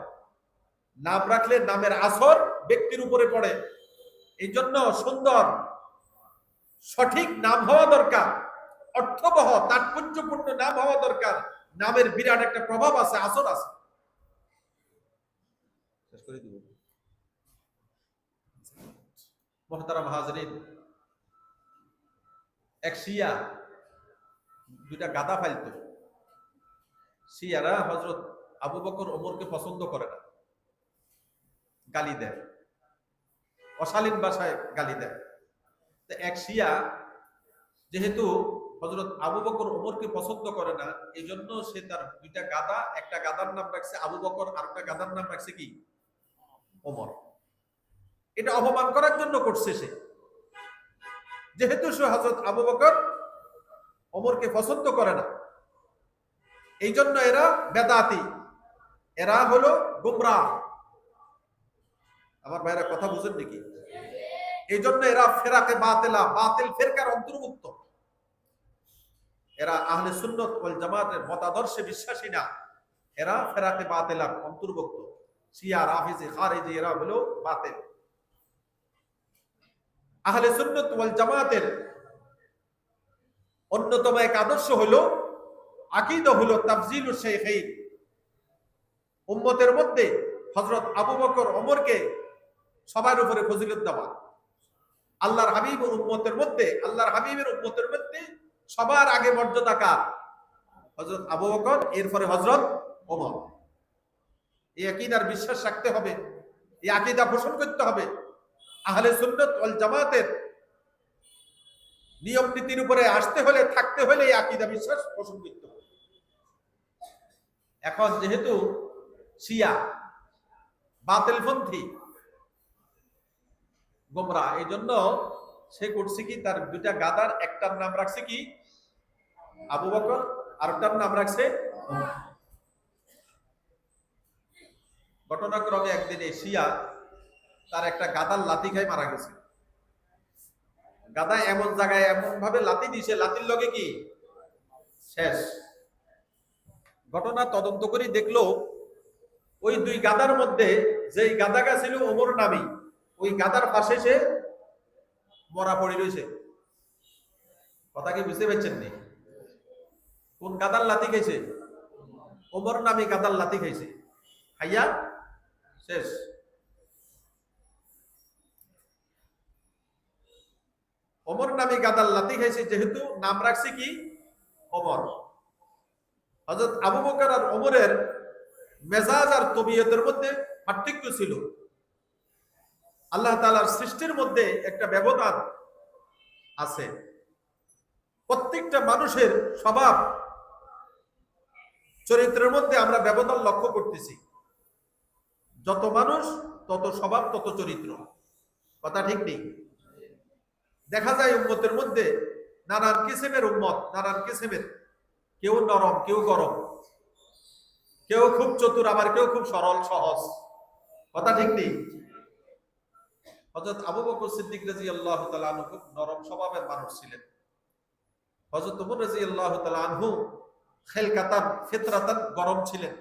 নাম রাখলে নামের আসর ব্যক্তির উপরে পড়ে। এই জন্য সুন্দর সঠিক নাম হওয়া দরকার, অর্থবহ তাৎপর্যপূর্ণ নাম হওয়া দরকার। নামের বিরাট একটা প্রভাব আছে, আসর আছে। মুহতারাম হাজরিন, এক শিয়া দুইটা গাদা ফাইলতো। শিয়ারা হযরত আবু বকর ওমরকে পছন্দ করে না, গালি দেয়, অশালীন ভাষায় গালি দেয়। তো এক শিয়া যেহেতু হযরত আবু বকর ওমরকে পছন্দ করে না, এই জন্য সে তার দুইটা গাদা, একটা গাদার নাম রাখছে আবু বকর, আর একটা গাদার নাম রাখছে কি? ওমর। এটা অপমান করার জন্য করছে সে। যেহেতু সে হযরত আবু বকর ওমরকে পছন্দ করে না, এই জন্য এরা বেদাতি, এরা হলো গুমরাহ। আমার ভাইরা কথা বুঝেন নাকি? এই জন্য এরা ফেরাকে বাতিলা, বাতিল ফেরকার অন্তর্ভুক্ত। এরা আহলে সুন্নাত ওয়াল জামাতের মতাদর্শে বিশ্বাসী না, এরা ফেরাকে বাতিলার অন্তর্ভুক্ত। শিয়া, রাফিজি, খারিজি এরা হলো বাতিল। আহলে সুন্নাত ওয়াল জামাতের অন্যতম এক আদর্শ হলো, আকীদা হলো তাফজিলুশ শাইখাইন। উম্মতের মধ্যে হযরত আবু বকর ওমরকে সবার উপরে ফজিলত দেওয়া। আল্লাহর হাবিব ও উম্মতের মধ্যে, আল্লাহর হাবিবের উম্মতের মধ্যে সবার আগে মর্যাদা কার? হযরত আবু বকর, এরপরে হযরত ওমর। এই আকীদার বিশ্বাস রাখতে হবে, এই আকীদা পোষণ করতে হবে। আহলে সুন্নাত ওয়াল জামাতের নিয়ম নীতির উপরে আসতে হলে, থাকতে হলে এই আকীদা বিশ্বাস পোষণ করতে হবে। এখন যেহেতু শিয়া বাতিলপন্থী, গোমরাহ। এই জন্য সে করছে কি, তার দুইটা গাদার একটার নাম রাখছে কি আবু বকর, আরেকটার নাম রাখছে ওমর। ঘটনাক্রমে একদিন এশিয়া তার একটা গাদার লাথি খাই মারা গেছে। গাদা এমন জায়গায় এমন ভাবে লাথি দিছে, লাথির লগে কি শেষ। ঘটনা তদন্ত করে দেখলো ওই দুই গাদার মধ্যে যেই গাদাটা ছিল ওমর নামী, ওই গাদার পাশে সে মরা পড়ে রয়েছে। কথা কি বুঝতে পারছেন নি? কোন গাদার লাথি খাইছে? ওমর নামী গাদার লাথি খাইছে, খাইয়া শেষ। ওমর নামী গাদার লাথি খাইছে যেহেতু নাম রাখছে কি ওমর। হযরত আবু বকর আর ওমরের মেজাজ আর তবিয়তের মধ্যে পার্থক্য ছিল। আল্লাহ তাআলার সৃষ্টির মধ্যে একটা ব্যবধান আছে। প্রত্যেকটা মানুষের স্বভাব চরিত্রের মধ্যে আমরা ব্যবধান লক্ষ্য করতেছি। যত মানুষ তত স্বভাব তত চরিত্র। কথা ঠিক নেই? দেখা যায় উম্মতের মধ্যে নানান কিসিমের উম্মত, নানান কিসিমের, কেউ নরম কেউ গরম, কেউ খুব চতুর আবার কেউ খুব সরল সহজ। কথা ঠিক নেই? হযরত আবু বকর সিদ্দিক রাদিয়াল্লাহু তাআলা আনহু খুব নরম স্বভাবের মানুষ ছিলেন। হযরত ওমর রাদিয়াল্লাহু তাআলা আনহু খেলকাতান ফিতরাতান গরম ছিলেন,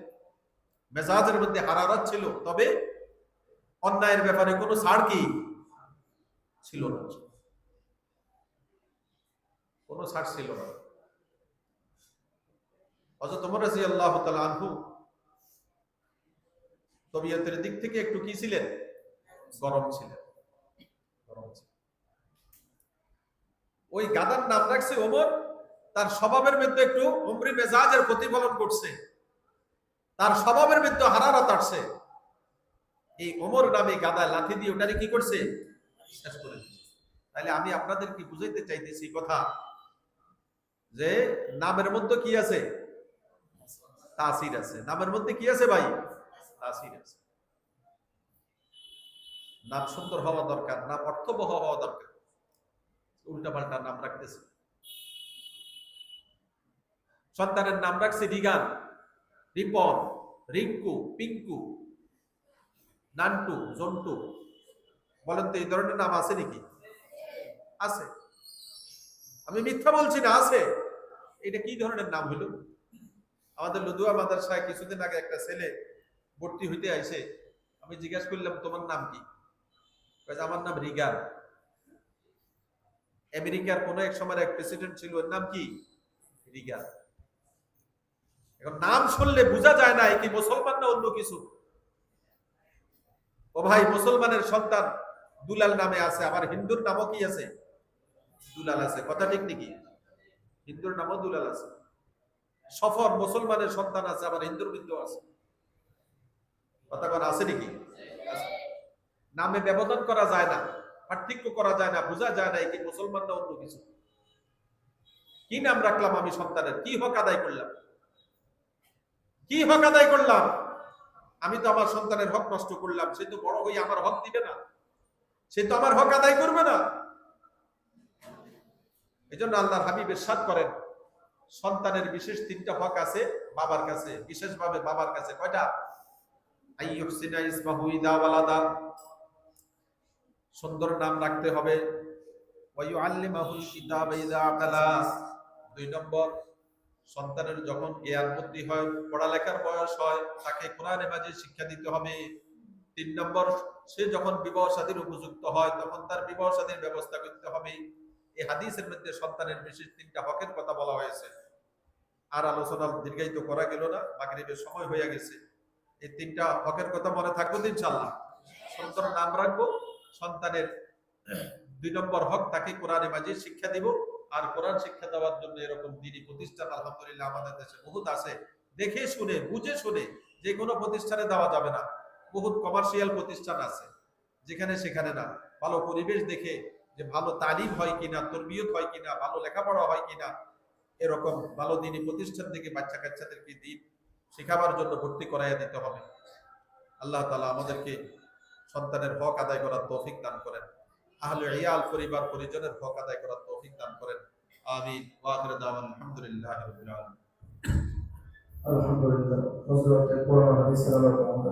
মেজাজের মধ্যে হারারাত ছিল, তবে অন্যায়ের ব্যাপারে কোনো ছাড় কি ছিল না, কোনো ছাড় ছিল না। হযরত ওমর রাদিয়াল্লাহু তাআলা আনহু তবিয়তের দিক থেকে একটু কি ছিলেন? গরম ছিলেন, গরম ছিলেন। ওই গাদার নাম রাখছে ওমর, তার স্বভাবের মধ্যে একটু উমরি মেজাজের প্রতিফলন করছে, তার স্বভাবের মধ্যে হারারাত আসছে। এই ওমর নামে গাদা লাথি দিয়ে ওটারে কি করছে? শেষ করে দিয়েছে। তাহলে আমি আপনাদের কি বুঝাইতে চাইতেছি কথা, যে নামের মধ্যে কি আছে? তাসির আছে। নামের মধ্যে কি আছে ভাই? তাসির আছে। নাম সুন্দর হওয়া দরকার, নাম অর্থবহ হওয়া দরকার। উল্টা পাল্টা নাম রাখতেছে। সন্তানের নাম রাখছে রিগান, রিপন, রিঙ্কু, পিঙ্কু, নান্টু, জন্টু। বলেন তো এই ধরনের নাম আছে নাকি? আছে। আমি মিথ্যা বলছি না, আছে। এটা কি ধরনের নাম হলো? আমাদের লদুয়া মাদ্রাসায় কিছুদিন আগে একটা ছেলে ভর্তি হইতে আইছে। আমি জিজ্ঞাসা করলাম তোমার নাম কি? আমার নাম রিগান। আমেরিকার কোন এক সময় এক প্রেসিডেন্ট ছিল, ওর নাম কি? রিগান। এখন নাম শুনলে বোঝা যায় না কি মুসলমান না অন্য কিছু। ও ভাই, মুসলমানের সন্তান দুলাল নামে আছে, আবার হিন্দুর নামও কি আছে? দুলাল আছে। কথা ঠিক নাকি? হিন্দুর নামও দুলাল আছে। সফর মুসলমানের সন্তান আছে, আবার হিন্দুর বিন্দু আছে। কথা কথা আছে নাকি? নামে ব্যবধান করা যায় না, পার্থক্য করা যায় না, বোঝা যায় না কি মুসলমান না অন্য কিছু। কি নাম রাখলাম আমি সন্তানের? কি হক আদায় করলাম? কি হক আদায় করলাম? আমি তো আমার সন্তানের হক নষ্ট করলাম। সে তো বড় হয়ে আমার হক দিবে না, সে তো আমার হক আদায় করবে না। এই জন্য আল্লাহর হাবিব ইরশাদ করেন, সন্তানের বিশেষ তিনটা হক আছে বাবার কাছে, বিশেষভাবে বাবার কাছে। কয়টা? আইয়ুহসিনা ইসমাহু ইযা ওয়ালাদা, সুন্দর নাম রাখতে হবে। ওয়া ইউআল্লিমাহুল কিতাবা ইযা আকালা, 2 নম্বর, সন্তানের যখন জ্ঞান বুদ্ধি হয়, পড়ালেখার বয়স হয়, তাকে কোরআন মাজিদ শিক্ষা দিতে হবে। 3 নম্বর, সে যখন বিবাহ শাদীর উপযুক্ত হয় তখন তার বিবাহ শাদীর ব্যবস্থা করতে হবে। এই হাদিসের মধ্যে সন্তানের বিশেষ 3টা হকের কথা বলা হয়েছে। আর আলোচনা দীর্ঘায়িত করা গেল না, মাগরিবের সময় হয়ে গেছে। এই 3টা হকের কথা মনে থাকবে তো ইনশাআল্লাহ। সন্তানের নাম রাখবো, সন্তানের 2 নম্বর হক, তাকে কোরআন মাজিদ শিক্ষা দিব। আর কোরআন শিক্ষা দেওয়ার জন্য এরকম দ্বীনি প্রতিষ্ঠান আলহামদুলিল্লাহ আমাদের দেশে বহুত আছে। দেখে শুনে বুঝে শুনে যে কোনো প্রতিষ্ঠানে দেওয়া যাবে না। বহুত কমার্শিয়াল প্রতিষ্ঠান আছে যেখানে সেখানে না, ভালো পরিবেশ দেখে, যে ভালো তালিম হয় কিনা, তরবিয়ত হয় কিনা, ভালো লেখাপড়া হয় কিনা, এরকম ভালো দ্বীনি প্রতিষ্ঠান থেকে বাচ্চা কাচ্চাদেরকে দিন শেখাবার জন্য ভর্তি করাইয়া দিতে হবে। আল্লাহ তাআলা আমাদেরকে সন্তানের হক আদায় করার তৌফিক দান করেন, আহলে ইয়াল পরিবার পরিজনের হক আদায় করার তৌফিক দান করেন। আমিন। ওয়া আখিরু দাওয়ানা আলহামদুলিল্লাহি রাব্বিল আলামিন। আলহামদুলিল্লাহ। হযরতের কোরআন হাদিসের আলোকে আমরা